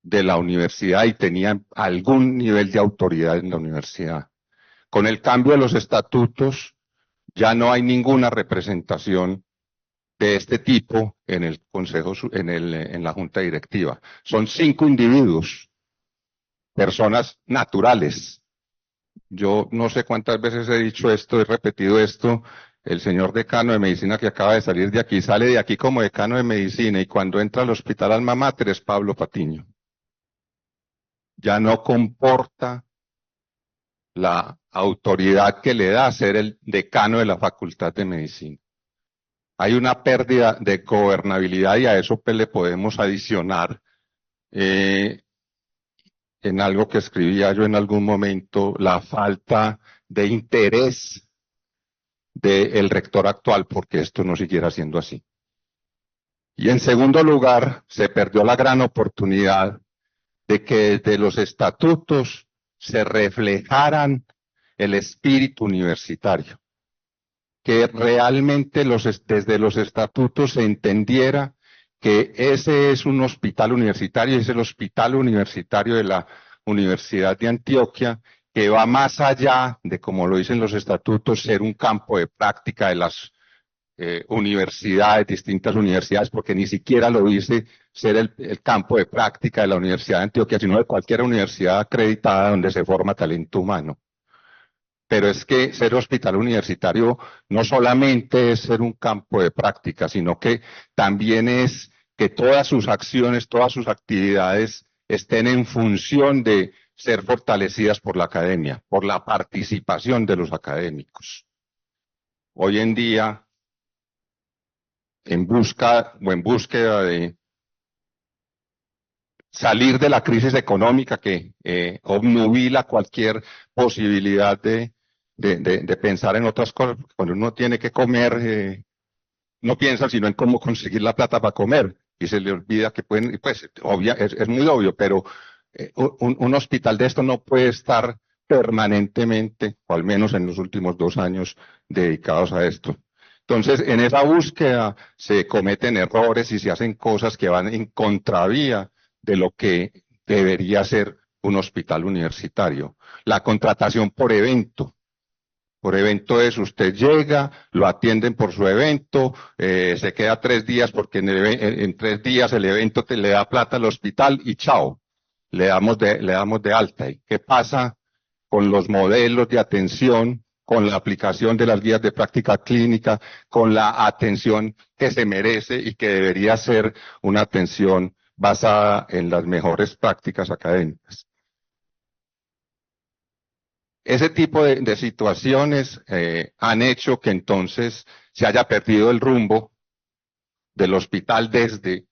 de la universidad y tenían algún nivel de autoridad en la universidad. Con el cambio de los estatutos, ya no hay ninguna representación de este tipo en el consejo, en la junta directiva. Son 5 individuos, personas naturales. Yo no sé cuántas veces he dicho esto, he repetido esto. El señor decano de medicina que acaba de salir de aquí, sale de aquí como decano de medicina, y cuando entra al Hospital Alma Mater es Pablo Patiño. Ya no comporta la autoridad que le da ser el decano de la Facultad de Medicina. Hay una pérdida de gobernabilidad, y a eso pues le podemos adicionar en algo que escribía yo en algún momento, la falta de interés del rector actual porque esto no siguiera siendo así. Y en segundo lugar, se perdió la gran oportunidad de que desde los estatutos se reflejaran el espíritu universitario, que realmente desde los estatutos se entendiera que ese es un hospital universitario, es el hospital universitario de la Universidad de Antioquia, que va más allá de, como lo dicen los estatutos, ser un campo de práctica de las universidades, distintas universidades, porque ni siquiera lo dice ser el campo de práctica de la Universidad de Antioquia, sino de cualquier universidad acreditada donde se forma talento humano. Pero es que ser hospital universitario no solamente es ser un campo de práctica, sino que también es que todas sus acciones, todas sus actividades estén en función de ser fortalecidas por la academia, por la participación de los académicos. Hoy en día, en búsqueda de salir de la crisis económica que obnubila cualquier posibilidad de pensar en otras cosas, porque cuando uno tiene que comer, no piensa sino en cómo conseguir la plata para comer, y se le olvida que pueden, pues es muy obvio, pero un hospital de esto no puede estar permanentemente, o al menos en los últimos 2 años dedicados a esto. Entonces, en esa búsqueda se cometen errores y se hacen cosas que van en contravía de lo que debería ser un hospital universitario. La contratación por evento. Por evento es usted llega, lo atienden por su evento, se queda 3 días porque en 3 días el evento le da plata al hospital y chao, le damos de alta. ¿Y qué pasa con los modelos de atención, con la aplicación de las guías de práctica clínica, con la atención que se merece y que debería ser una atención basada en las mejores prácticas académicas? Ese tipo de situaciones han hecho que entonces se haya perdido el rumbo del hospital desde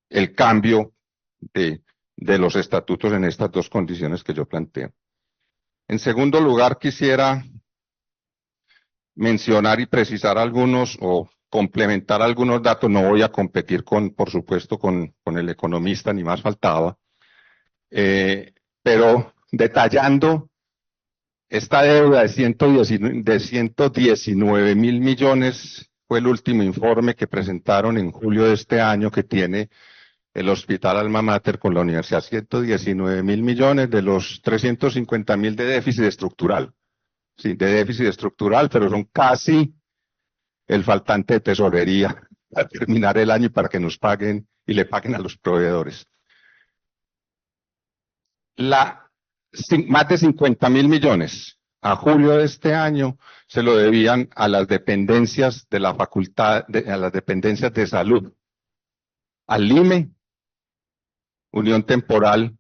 el cambio de los estatutos en estas dos condiciones que yo planteo. En segundo lugar, quisiera mencionar y precisar algunos o complementar algunos datos. No voy a competir por supuesto, con el economista, ni más faltaba, pero detallando esta deuda de 119 mil millones fue el último informe que presentaron en julio de este año que tiene el Hospital Alma Mater con la universidad. 119 mil millones de los 350 mil de déficit estructural. Sí, de déficit estructural, pero son casi el faltante de tesorería para terminar el año y para que nos paguen y le paguen a los proveedores. Más de 50 mil millones a julio de este año se lo debían a las dependencias de la facultad, a las dependencias de salud, al IME, Unión Temporal,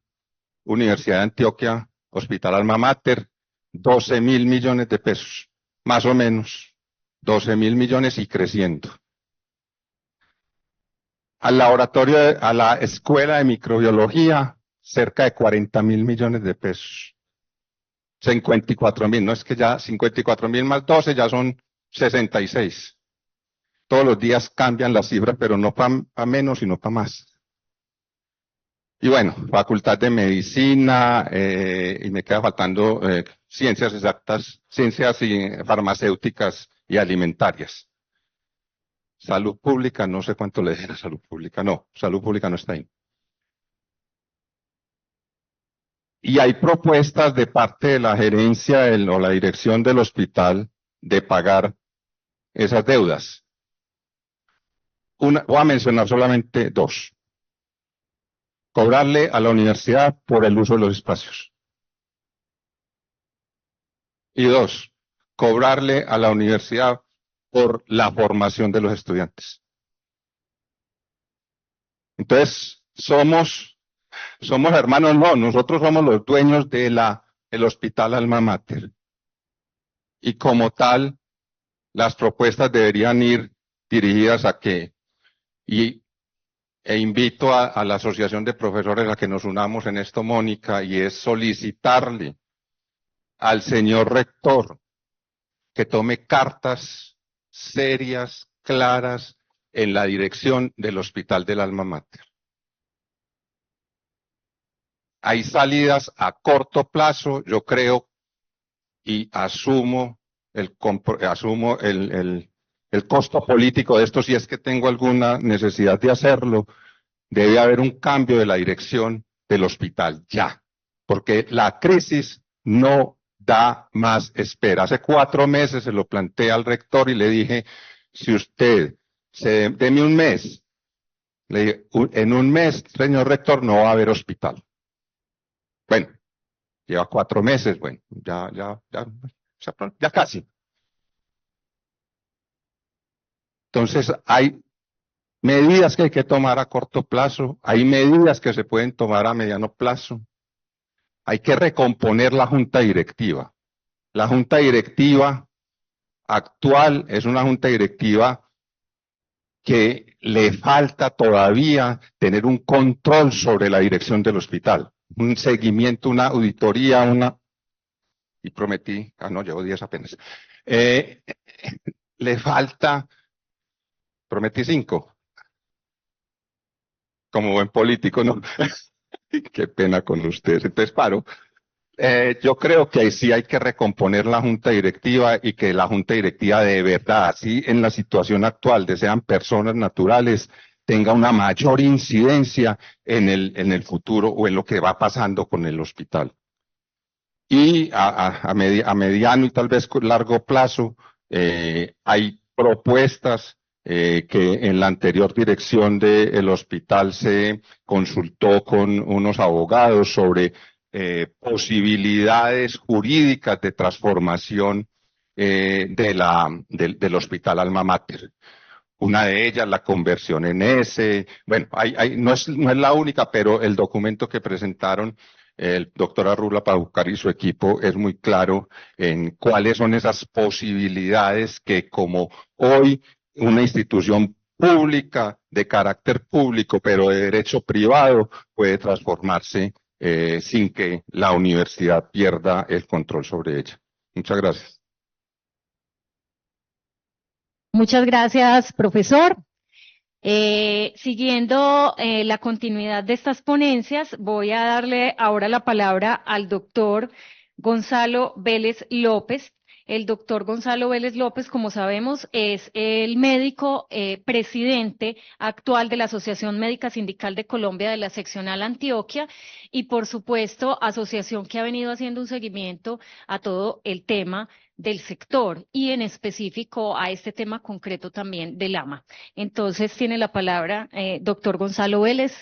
Universidad de Antioquia, Hospital Alma Mater, 12 mil millones de pesos, más o menos, 12 mil millones y creciendo. Al laboratorio, a la escuela de microbiología, cerca de 40 mil millones de pesos. 54 mil, no es que ya 54 mil más 12 ya son 66. Todos los días cambian las cifras, pero no para menos, sino para más. Y bueno, Facultad de Medicina, y me queda faltando ciencias exactas, ciencias farmacéuticas y alimentarias. Salud pública, no sé cuánto le dije a salud pública, no, salud pública no está ahí. Y hay propuestas de parte de la gerencia o la dirección del hospital de pagar esas deudas. Voy a mencionar solamente dos. Cobrarle a la universidad por el uso de los espacios. Y dos, cobrarle a la universidad por la formación de los estudiantes. Entonces, somos hermanos, no, nosotros somos los dueños de el Hospital Alma Mater. Y como tal, las propuestas deberían ir dirigidas a que, e invito a la Asociación de Profesores a que nos unamos en esto, Mónica, y es solicitarle al señor rector que tome cartas serias, claras, en la dirección del Hospital del Alma Mater. Hay salidas a corto plazo, yo creo, y asumo el costo político de esto, si es que tengo alguna necesidad de hacerlo. Debe haber un cambio de la dirección del hospital ya, porque la crisis no da más espera. Hace 4 meses se lo planteé al rector y le dije, si usted deme un mes, le dije, en un mes, señor rector, no va a haber hospital. Bueno, lleva 4 meses, bueno, ya casi. Entonces, hay medidas que hay que tomar a corto plazo, hay medidas que se pueden tomar a mediano plazo. Hay que recomponer la junta directiva. La junta directiva actual es una junta directiva que le falta todavía tener un control sobre la dirección del hospital, un seguimiento, una auditoría, y prometí, no, llevo 10 apenas. Le falta, prometí 5, como buen político, ¿no? Qué pena con ustedes, entonces paro. Yo creo que ahí sí hay que recomponer la junta directiva y que la junta directiva de verdad, así en la situación actual de sean personas naturales, tenga una mayor incidencia en el futuro o en lo que va pasando con el hospital. Y a mediano y tal vez largo plazo, hay propuestas que en la anterior dirección del hospital se consultó con unos abogados sobre posibilidades jurídicas de transformación del hospital Alma Mater. Una de ellas, la conversión en ese. Bueno, no es la única, pero el documento que presentaron el doctor Arrula Paucar y su equipo es muy claro en cuáles son esas posibilidades que como hoy una institución pública, de carácter público, pero de derecho privado, puede transformarse sin que la universidad pierda el control sobre ella. Muchas gracias. Muchas gracias, profesor. Siguiendo la continuidad de estas ponencias, voy a darle ahora la palabra al doctor Gonzalo Vélez López. El doctor Gonzalo Vélez López, como sabemos, es el médico presidente actual de la Asociación Médica Sindical de Colombia de la Seccional Antioquia y, por supuesto, asociación que ha venido haciendo un seguimiento a todo el tema del sector y en específico a este tema concreto también del AMA. Entonces tiene la palabra doctor Gonzalo Vélez.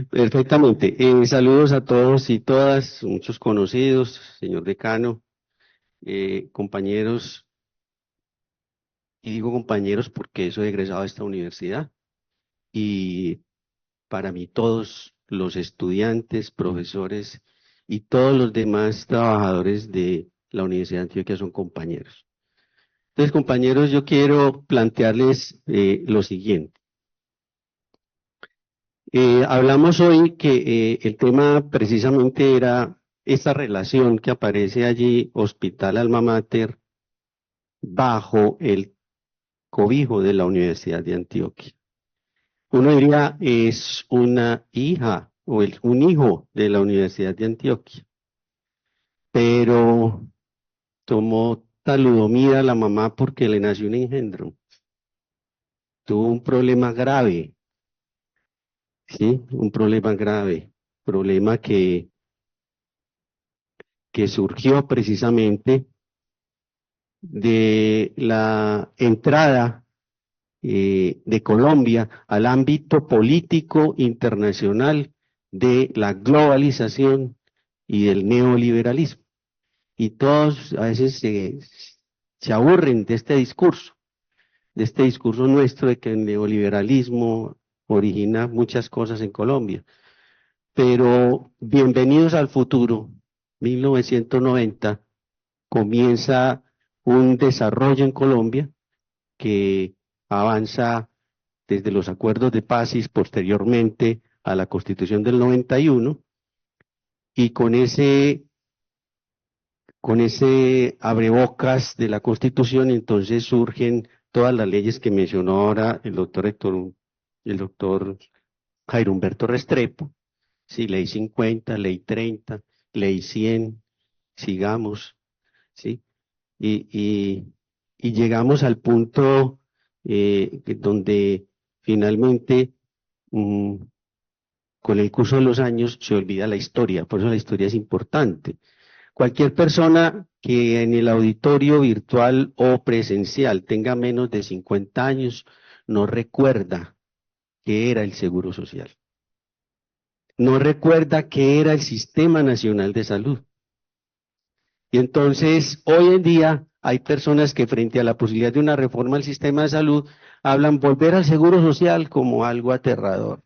Perfectamente. Saludos a todos y todas, muchos conocidos, señor decano, compañeros, y digo compañeros porque soy egresado de esta universidad, y para mí todos los estudiantes, profesores y todos los demás trabajadores de la Universidad de Antioquia son compañeros. Entonces, compañeros, yo quiero plantearles lo siguiente. Hablamos hoy que el tema precisamente era esta relación que aparece allí, Hospital Alma Mater, bajo el cobijo de la Universidad de Antioquia. Uno diría, es una hija o un hijo de la Universidad de Antioquia, pero tomó talidomida la mamá porque le nació un engendro. Tuvo un problema grave, ¿sí? Un problema grave, problema que surgió precisamente de la entrada de Colombia al ámbito político internacional de la globalización y del neoliberalismo. Y todos a veces se aburren de este discurso nuestro de que el neoliberalismo origina muchas cosas en Colombia. Pero bienvenidos al futuro. 1990 comienza un desarrollo en Colombia que avanza desde los acuerdos de paz y posteriormente a la Constitución del 91, y con ese abrebocas de la Constitución entonces surgen todas las leyes que mencionó ahora el doctor Jairo Humberto Restrepo, sí, ley 50, ley 30, ley 100, sigamos, sí, y llegamos al punto donde finalmente con el curso de los años se olvida la historia, por eso la historia es importante. Cualquier persona que en el auditorio virtual o presencial tenga menos de 50 años no recuerda qué era el Seguro Social. No recuerda qué era el Sistema Nacional de Salud. Y entonces, hoy en día, hay personas que frente a la posibilidad de una reforma al sistema de salud, hablan volver al Seguro Social como algo aterrador.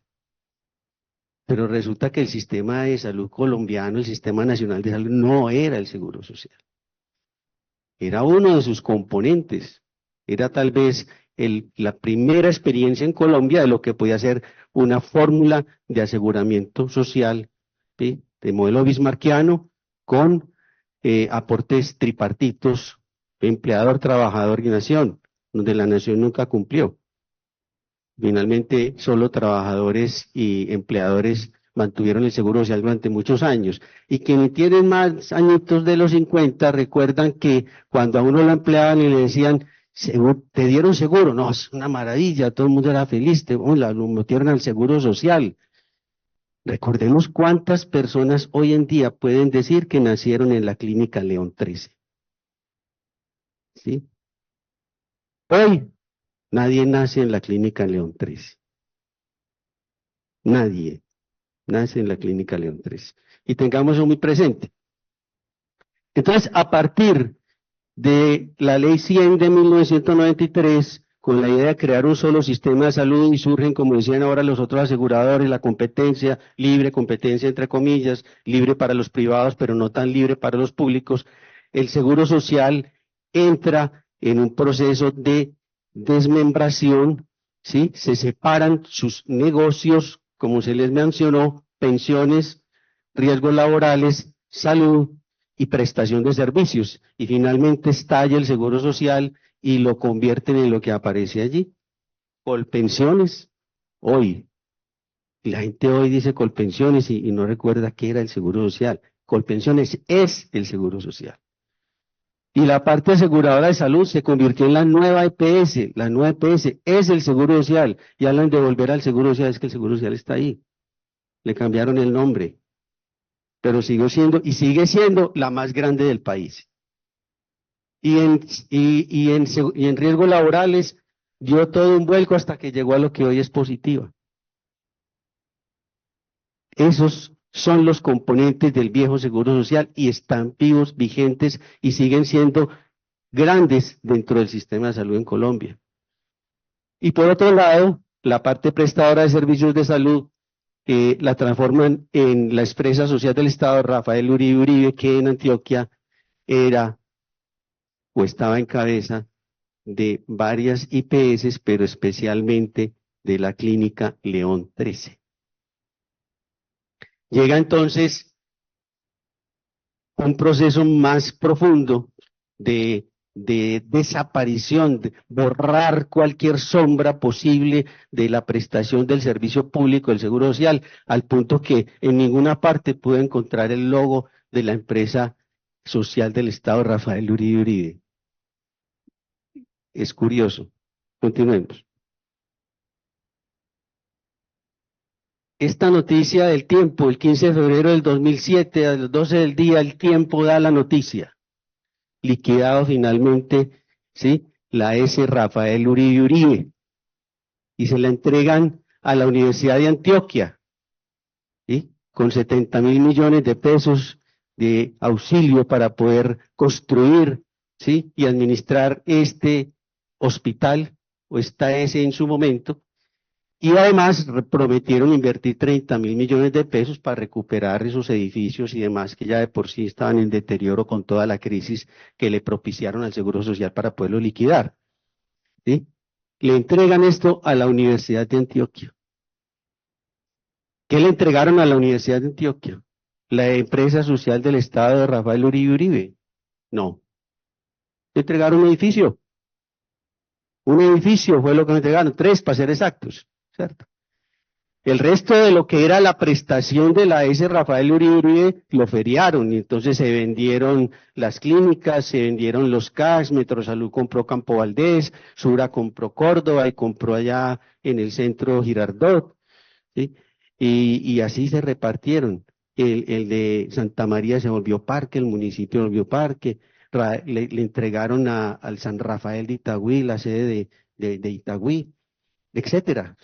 Pero resulta que el sistema de salud colombiano, el Sistema Nacional de Salud, no era el Seguro Social. Era uno de sus componentes. Era tal vez la primera experiencia en Colombia de lo que podía ser una fórmula de aseguramiento social, ¿sí?, de modelo bismarquiano, con aportes tripartitos, empleador, trabajador y nación, donde la nación nunca cumplió. Finalmente, solo trabajadores y empleadores mantuvieron el Seguro Social durante muchos años. Y quienes tienen más añitos de los 50 recuerdan que cuando a uno lo empleaban y le decían, ¿te dieron seguro? No, es una maravilla, todo el mundo era feliz, lo metieron al Seguro Social. Recordemos cuántas personas hoy en día pueden decir que nacieron en la Clínica León 13. ¿Sí? Hoy nadie nace en la Clínica León 13. Nadie nace en la Clínica León 13. Y tengamos eso muy presente. Entonces, a partir de la Ley 100 de 1993, con la idea de crear un solo sistema de salud, y surgen, como decían ahora los otros aseguradores, la competencia, libre competencia entre comillas, libre para los privados, pero no tan libre para los públicos, el Seguro Social entra en un proceso de desmembración, ¿sí? Se separan sus negocios, como se les mencionó, pensiones, riesgos laborales, salud y prestación de servicios, y finalmente estalla el Seguro Social y lo convierten en lo que aparece allí, Colpensiones. Hoy, la gente hoy dice Colpensiones y no recuerda qué era el Seguro Social. Colpensiones es el Seguro Social. Y la parte aseguradora de salud se convirtió en la nueva EPS. La nueva EPS es el Seguro Social. Y hablan de volver al Seguro Social, es que el Seguro Social está ahí. Le cambiaron el nombre. Pero sigue siendo la más grande del país. Y en riesgos laborales dio todo un vuelco hasta que llegó a lo que hoy es Positiva. Esos son los componentes del viejo Seguro Social y están vivos, vigentes y siguen siendo grandes dentro del sistema de salud en Colombia. Y por otro lado, la parte prestadora de servicios de salud la transforman en la empresa social del Estado, Rafael Uribe Uribe, que en Antioquia era o estaba en cabeza de varias IPS, pero especialmente de la Clínica León 13. Llega entonces un proceso más profundo de desaparición, de borrar cualquier sombra posible de la prestación del servicio público del Seguro Social, al punto que en ninguna parte pude encontrar el logo de la empresa social del Estado, Rafael Uribe Uribe. Es curioso. Continuemos. Esta noticia del Tiempo, el 15 de febrero del 2007, a las 12 del día, el Tiempo da la noticia. Liquidado finalmente, ¿sí? La S. Rafael Uribe Uribe. Y se la entregan a la Universidad de Antioquia, ¿sí? Con 70.000 millones de pesos de auxilio para poder construir, ¿sí? Y administrar este hospital, o esta S en su momento, y además prometieron invertir 30.000 millones de pesos para recuperar esos edificios y demás que ya de por sí estaban en deterioro con toda la crisis que le propiciaron al Seguro Social para poderlo liquidar, ¿sí? Le entregan esto a la Universidad de Antioquia. ¿Qué le entregaron a la Universidad de Antioquia? ¿La empresa social del Estado de Rafael Uribe Uribe? No. Le entregaron un edificio. Un edificio fue lo que me entregaron, 3 para ser exactos, ¿cierto? El resto de lo que era la prestación de la S. Rafael Uribe Uribe lo feriaron, y entonces se vendieron las clínicas, se vendieron los CAS, Metrosalud compró Campo Valdés, Sura compró Córdoba y compró allá en el centro Girardot, ¿sí? Y así se repartieron. El de Santa María se volvió parque, el municipio volvió parque, le entregaron al San Rafael de Itagüí, la sede de Itagüí, etcétera.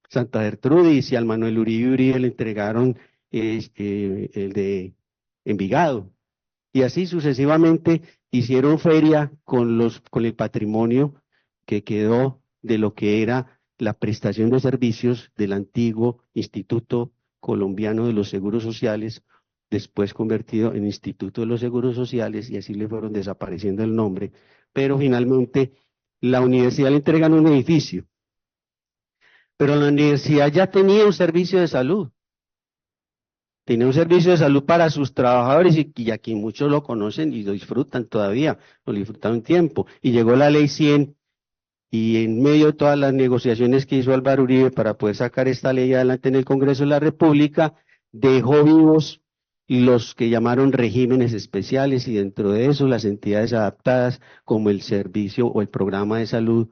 Santa Gertrudis y al Manuel Uribe Uribe le entregaron el de Envigado. Y así sucesivamente hicieron feria con el patrimonio que quedó de lo que era la prestación de servicios del antiguo Instituto Colombiano de los Seguros Sociales, después convertido en Instituto de los Seguros Sociales, y así le fueron desapareciendo el nombre, pero finalmente la universidad le entregan un edificio. Pero la universidad ya tenía un servicio de salud. Tenía un servicio de salud para sus trabajadores y aquí muchos lo conocen y lo disfrutan todavía, lo disfrutan un tiempo. Y llegó la Ley 100 y en medio de todas las negociaciones que hizo Álvaro Uribe para poder sacar esta ley adelante en el Congreso de la República, dejó vivos los que llamaron regímenes especiales y dentro de eso las entidades adaptadas como el servicio o el programa de salud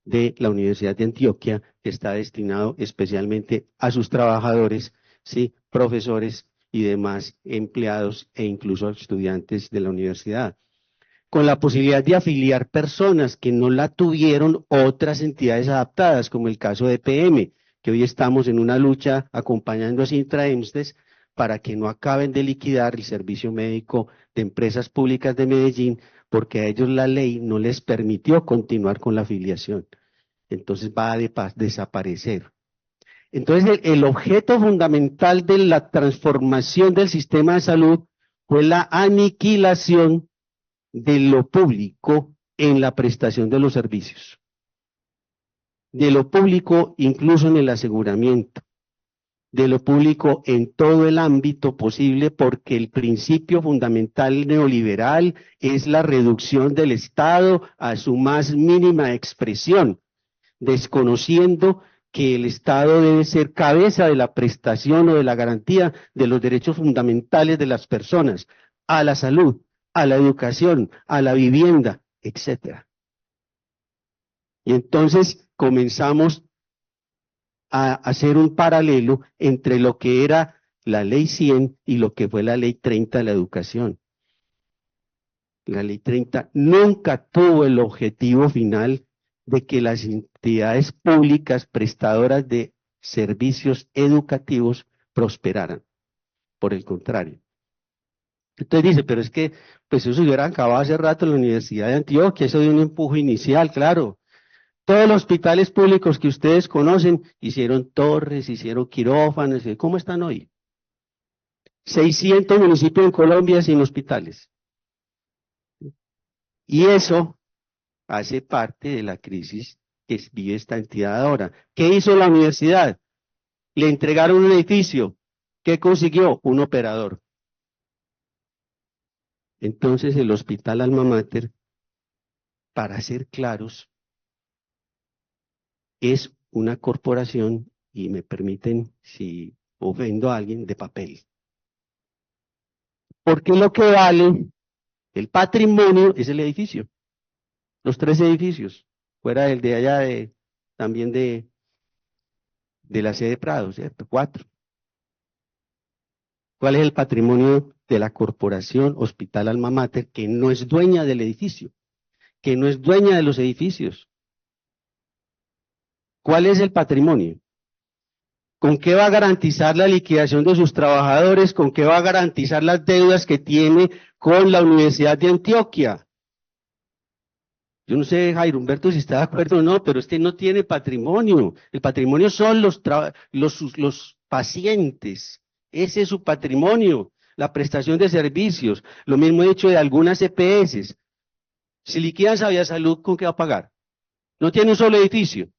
de la Universidad de Antioquia, que está destinado especialmente a sus trabajadores, ¿sí? Profesores y demás empleados e incluso estudiantes de la universidad, con la posibilidad de afiliar personas que no la tuvieron otras entidades adaptadas, como el caso de PM, que hoy estamos en una lucha acompañando a Sintra-EMSTES para que no acaben de liquidar el servicio médico de empresas públicas de Medellín, porque a ellos la ley no les permitió continuar con la afiliación. Entonces va a desaparecer. Entonces el objeto fundamental de la transformación del sistema de salud fue la aniquilación de lo público en la prestación de los servicios. De lo público incluso en el aseguramiento. De lo público en todo el ámbito posible, porque el principio fundamental neoliberal es la reducción del Estado a su más mínima expresión, desconociendo que el Estado debe ser cabeza de la prestación o de la garantía de los derechos fundamentales de las personas, a la salud, a la educación, a la vivienda, etc. Y entonces comenzamos a hacer un paralelo entre lo que era la Ley 100 y lo que fue la Ley 30 de la educación. La Ley 30 nunca tuvo el objetivo final de que las entidades públicas prestadoras de servicios educativos prosperaran. Por el contrario. Entonces dice, pero es que pues eso hubiera acabado hace rato en la Universidad de Antioquia, eso dio un empuje inicial, claro. Todos los hospitales públicos que ustedes conocen hicieron torres, hicieron quirófanos, ¿cómo están hoy? 600 municipios en Colombia sin hospitales. Y eso hace parte de la crisis que vive esta entidad ahora. ¿Qué hizo la universidad? Le entregaron un edificio. ¿Qué consiguió? Un operador. Entonces el Hospital Alma Mater, para ser claros, es una corporación, y me permiten si ofendo a alguien, de papel. Porque lo que vale el patrimonio es el edificio. Los 3 edificios, fuera del de allá también de la sede Prado, ¿cierto? 4. ¿Cuál es el patrimonio de la corporación Hospital Alma Mater, que no es dueña del edificio, que no es dueña de los edificios? ¿Cuál es el patrimonio? ¿Con qué va a garantizar la liquidación de sus trabajadores? ¿Con qué va a garantizar las deudas que tiene con la Universidad de Antioquia? Yo no sé, Jairo Humberto, si está de acuerdo o no, pero este no tiene patrimonio. El patrimonio son los pacientes. Ese es su patrimonio, la prestación de servicios. Lo mismo he dicho de algunas EPS. Si liquidan Sabia Salud, ¿con qué va a pagar? No tiene un solo edificio.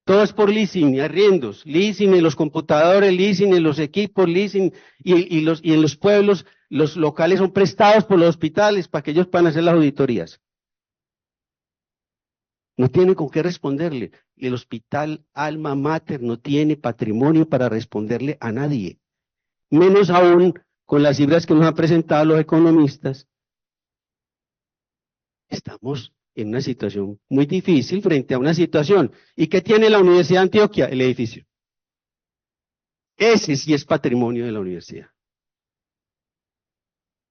Todo es por leasing y arriendos, leasing en los computadores, leasing en los equipos, leasing y en los pueblos, los locales son prestados por los hospitales para que ellos puedan hacer las auditorías. No tiene con qué responderle. El Hospital Alma Mater no tiene patrimonio para responderle a nadie. Menos aún con las cifras que nos han presentado los economistas. Estamos en una situación muy difícil frente a una situación. ¿Y qué tiene la Universidad de Antioquia? El edificio. Ese sí es patrimonio de la universidad.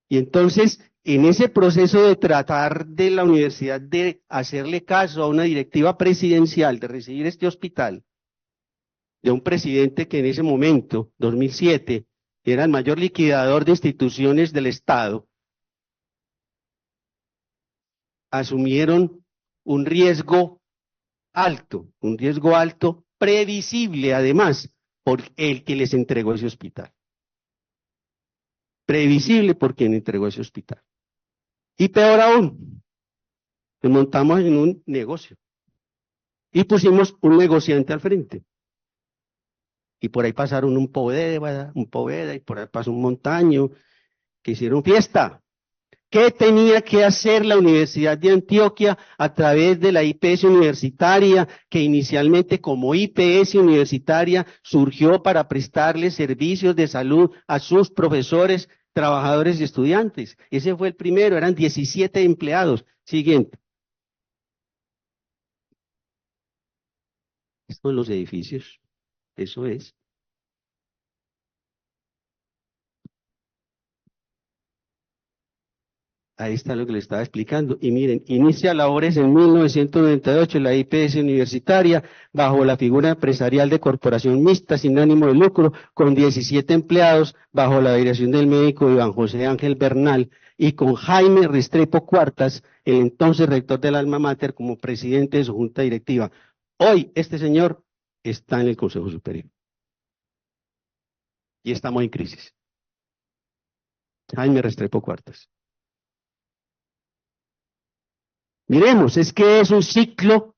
Y entonces, en ese proceso de tratar de la universidad de hacerle caso a una directiva presidencial de recibir este hospital, de un presidente que en ese momento, 2007, era el mayor liquidador de instituciones del Estado, asumieron un riesgo alto, previsible además, por el que les entregó ese hospital. Previsible por quien entregó ese hospital. Y peor aún, nos montamos en un negocio y pusimos un negociante al frente. Y por ahí pasaron un Poveda, y por ahí pasó un Montaño, que hicieron fiesta. ¿Qué tenía que hacer la Universidad de Antioquia a través de la IPS universitaria, que inicialmente como IPS universitaria surgió para prestarle servicios de salud a sus profesores, trabajadores y estudiantes? Ese fue el primero, eran 17 empleados. Siguiente. Estos son los edificios, eso es. Ahí está lo que le estaba explicando. Y miren, inicia labores en 1998 la IPS universitaria bajo la figura empresarial de corporación mixta sin ánimo de lucro con 17 empleados bajo la dirección del médico Iván José Ángel Bernal y con Jaime Restrepo Cuartas, el entonces rector del Alma Mater, como presidente de su junta directiva. Hoy este señor está en el Consejo Superior. Y estamos en crisis. Jaime Restrepo Cuartas. Miremos, es que es un ciclo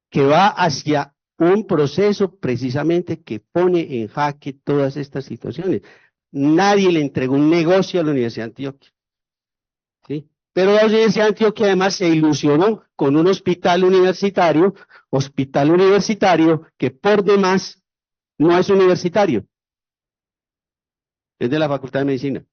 que va hacia un proceso precisamente que pone en jaque todas estas situaciones. Nadie le entregó un negocio a la Universidad de Antioquia, ¿sí? Pero la Universidad de Antioquia además se ilusionó con un hospital universitario que por demás no es universitario, es de la Facultad de Medicina.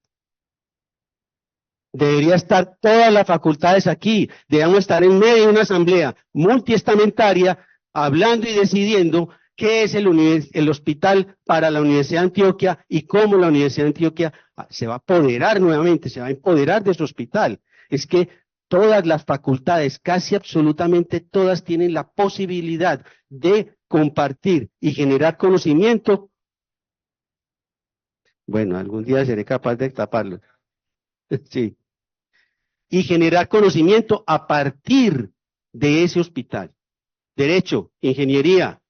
Debería estar todas las facultades aquí, debemos estar en medio de una asamblea multiestamentaria hablando y decidiendo qué es el hospital para la Universidad de Antioquia y cómo la Universidad de Antioquia se va a apoderar nuevamente, se va a empoderar de su hospital. Es que todas las facultades, casi absolutamente todas, tienen la posibilidad de compartir y generar conocimiento. Bueno, algún día seré capaz de taparlo. Sí. Y generar conocimiento a partir de ese hospital. Derecho, ingeniería,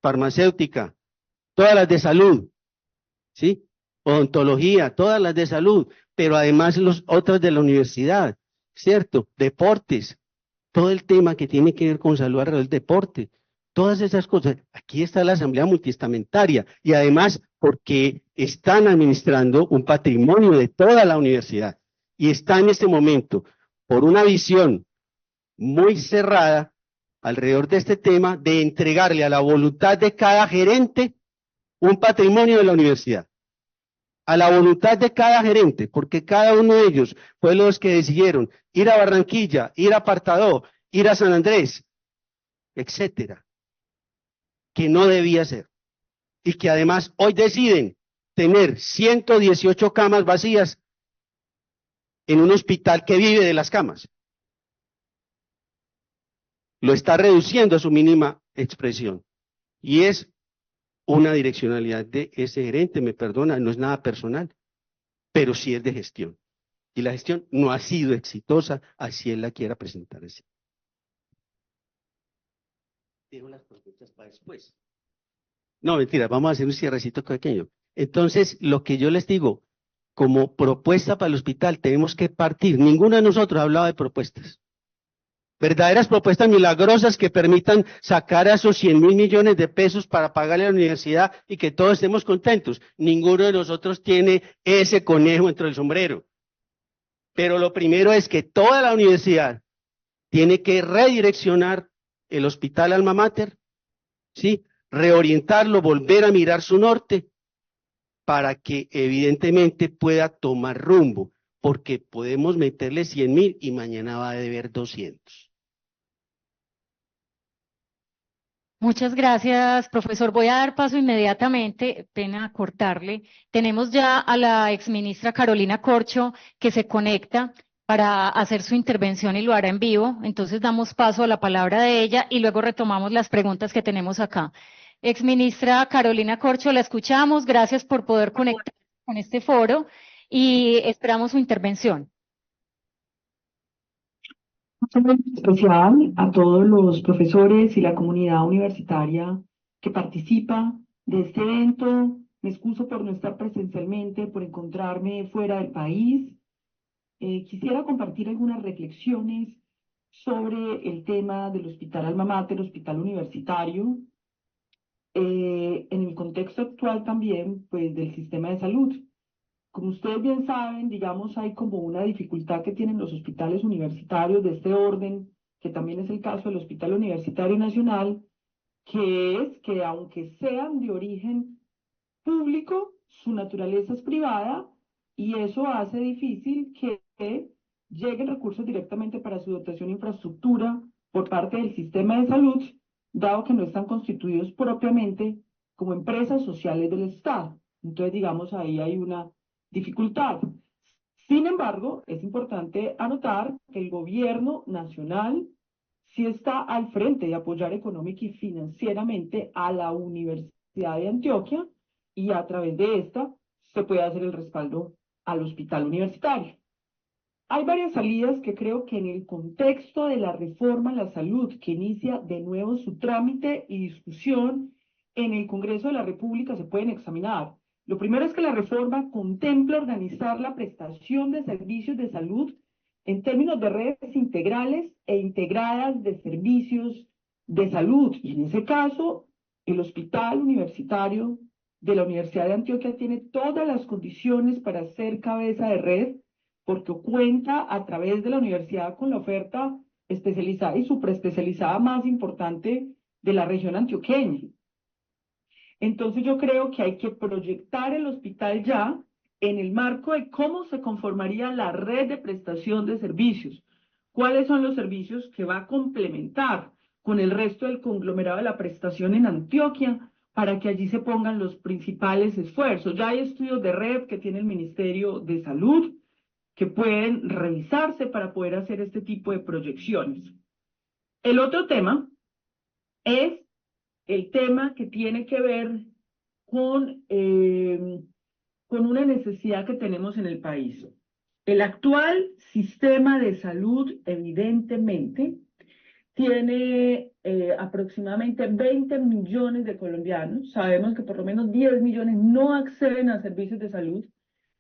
farmacéutica, todas las de salud, ¿sí? Odontología, todas las de salud, pero además otras de la universidad, ¿cierto? Deportes, todo el tema que tiene que ver con salud alrededor del deporte, todas esas cosas. Aquí está la asamblea multiestamentaria y además porque están administrando un patrimonio de toda la universidad. Y está en este momento, por una visión muy cerrada alrededor de este tema, de entregarle a la voluntad de cada gerente un patrimonio de la universidad. A la voluntad de cada gerente, porque cada uno de ellos fue los que decidieron ir a Barranquilla, ir a Apartadó, ir a San Andrés, etcétera, que no debía ser. Y que además hoy deciden tener 118 camas vacías en un hospital que vive de las camas. Lo está reduciendo a su mínima expresión. Y es una direccionalidad de ese gerente, me perdona, no es nada personal, pero sí es de gestión. Y la gestión no ha sido exitosa, así él la quiera presentar así. Dejo las propuestas para después. No, mentira, vamos a hacer un cierrecito pequeño. Entonces, lo que yo les digo, como propuesta para el hospital, tenemos que partir. Ninguno de nosotros ha hablado de propuestas. Verdaderas propuestas milagrosas que permitan sacar a esos 100.000 millones de pesos para pagarle a la universidad y que todos estemos contentos. Ninguno de nosotros tiene ese conejo entre el sombrero. Pero lo primero es que toda la universidad tiene que redireccionar el hospital Alma Mater, ¿sí? Reorientarlo, volver a mirar su norte, para que evidentemente pueda tomar rumbo, porque podemos meterle 100.000 y mañana va a deber 200. Muchas gracias, profesor. Voy a dar paso inmediatamente, pena cortarle. Tenemos ya a la exministra Carolina Corcho que se conecta para hacer su intervención y lo hará en vivo. Entonces damos paso a la palabra de ella y luego retomamos las preguntas que tenemos acá. Exministra Carolina Corcho, la escuchamos. Gracias por poder conectar con este foro y esperamos su intervención. Un saludo especial a todos los profesores y la comunidad universitaria que participa de este evento. Me excuso por no estar presencialmente, por encontrarme fuera del país. Quisiera compartir algunas reflexiones sobre el tema del Hospital Alma Mater, Hospital Universitario, en el contexto actual también, pues, del sistema de salud. Como ustedes bien saben, digamos, hay como una dificultad que tienen los hospitales universitarios de este orden, que también es el caso del Hospital Universitario Nacional, que es que aunque sean de origen público, su naturaleza es privada y eso hace difícil que lleguen recursos directamente para su dotación e infraestructura por parte del sistema de salud, dado que no están constituidos propiamente como empresas sociales del Estado. Entonces, digamos, ahí hay una dificultad. Sin embargo, es importante anotar que el gobierno nacional sí está al frente de apoyar económica y financieramente a la Universidad de Antioquia y a través de esta se puede hacer el respaldo al hospital universitario. Hay varias salidas que creo que en el contexto de la reforma a la salud que inicia de nuevo su trámite y discusión en el Congreso de la República se pueden examinar. Lo primero es que la reforma contempla organizar la prestación de servicios de salud en términos de redes integrales e integradas de servicios de salud. Y en ese caso, el Hospital Universitario de la Universidad de Antioquia tiene todas las condiciones para ser cabeza de red, porque cuenta a través de la universidad con la oferta especializada y supraespecializada más importante de la región antioqueña. Entonces yo creo que hay que proyectar el hospital ya en el marco de cómo se conformaría la red de prestación de servicios, cuáles son los servicios que va a complementar con el resto del conglomerado de la prestación en Antioquia, para que allí se pongan los principales esfuerzos. Ya hay estudios de red que tiene el Ministerio de Salud, que pueden revisarse para poder hacer este tipo de proyecciones. El otro tema es el tema que tiene que ver con una necesidad que tenemos en el país. El actual sistema de salud, evidentemente, tiene aproximadamente 20 millones de colombianos. Sabemos que por lo menos 10 millones no acceden a servicios de salud.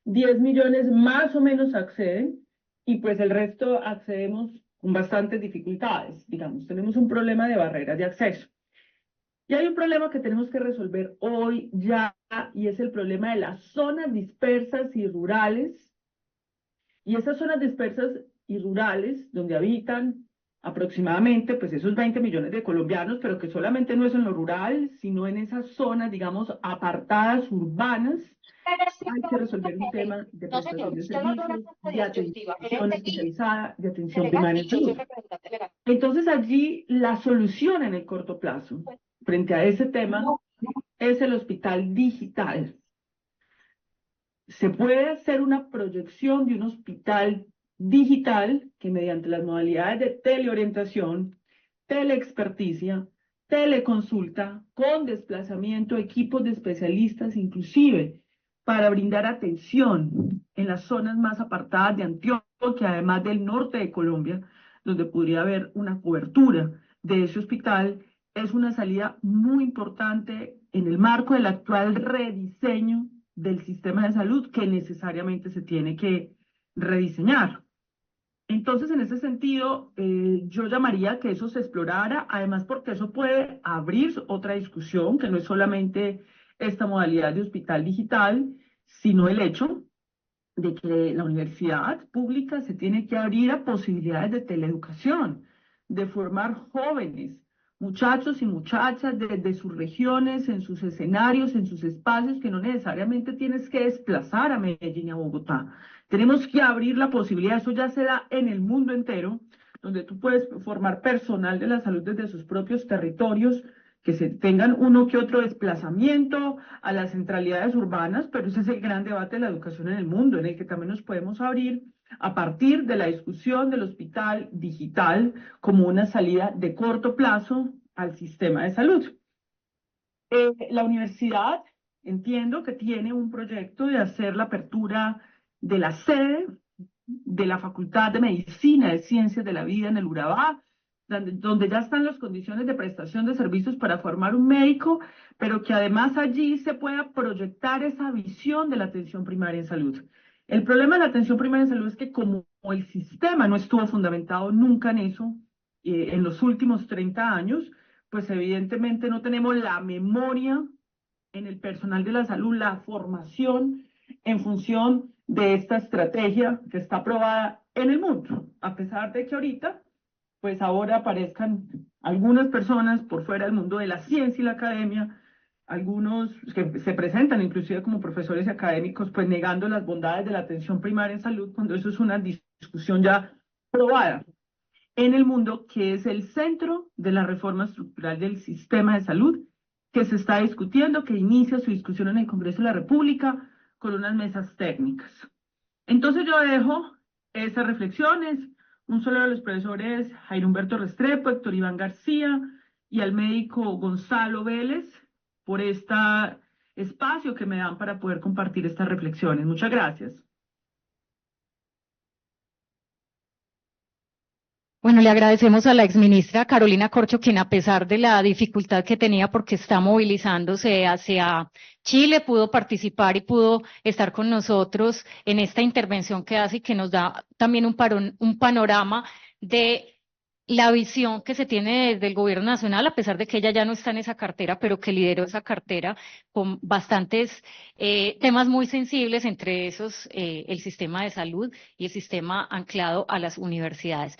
10 millones más o menos acceden y pues el resto accedemos con bastantes dificultades, digamos, tenemos un problema de barreras de acceso. Y hay un problema que tenemos que resolver hoy ya y es el problema de las zonas dispersas y rurales. Y esas zonas dispersas y rurales donde habitan aproximadamente pues esos 20 millones de colombianos, pero que solamente no es en lo rural, sino en esas zonas, digamos, apartadas, urbanas. Hay que resolver un tema de prestación de servicios, de atención especializada, de atención primaria en salud. Entonces allí la solución en el corto plazo, frente a ese tema, es el hospital digital. Se puede hacer una proyección de un hospital digital que mediante las modalidades de teleorientación, teleexperticia, teleconsulta, con desplazamiento, equipos de especialistas, inclusive para brindar atención en las zonas más apartadas de Antioquia, además del norte de Colombia, donde podría haber una cobertura de ese hospital, es una salida muy importante en el marco del actual rediseño del sistema de salud que necesariamente se tiene que rediseñar. Entonces, en ese sentido, yo llamaría que eso se explorara, además porque eso puede abrir otra discusión, que no es solamente esta modalidad de hospital digital, sino el hecho de que la universidad pública se tiene que abrir a posibilidades de teleeducación, de formar jóvenes, muchachos y muchachas desde sus regiones, en sus escenarios, en sus espacios, que no necesariamente tienes que desplazar a Medellín y a Bogotá. Tenemos que abrir la posibilidad, eso ya se da en el mundo entero, donde tú puedes formar personal de la salud desde sus propios territorios, que se tengan uno que otro desplazamiento a las centralidades urbanas, pero ese es el gran debate de la educación en el mundo, en el que también nos podemos abrir a partir de la discusión del hospital digital como una salida de corto plazo al sistema de salud. La universidad, entiendo que tiene un proyecto de hacer la apertura de la sede de la Facultad de Medicina de Ciencias de la Vida en el Urabá, donde ya están las condiciones de prestación de servicios para formar un médico, pero que además allí se pueda proyectar esa visión de la atención primaria en salud. El problema de la atención primaria en salud es que como el sistema no estuvo fundamentado nunca en eso, en los últimos 30 años, pues evidentemente no tenemos la memoria en el personal de la salud, la formación en función de esta estrategia que está aprobada en el mundo, a pesar de que ahorita, pues ahora aparezcan algunas personas por fuera del mundo de la ciencia y la academia, algunos que se presentan inclusive como profesores académicos, pues negando las bondades de la atención primaria en salud, cuando eso es una discusión ya probada en el mundo, que es el centro de la reforma estructural del sistema de salud, que se está discutiendo, que inicia su discusión en el Congreso de la República con unas mesas técnicas. Entonces yo dejo esas reflexiones, un saludo a los profesores Jairo Humberto Restrepo, Héctor Iván García y al médico Gonzalo Vélez por este espacio que me dan para poder compartir estas reflexiones. Muchas gracias. Bueno, le agradecemos a la exministra Carolina Corcho, quien a pesar de la dificultad que tenía porque está movilizándose hacia Chile, pudo participar y pudo estar con nosotros en esta intervención que hace y que nos da también un panorama de la visión que se tiene desde el gobierno nacional, a pesar de que ella ya no está en esa cartera, pero que lideró esa cartera con bastantes temas muy sensibles, entre esos el sistema de salud y el sistema anclado a las universidades.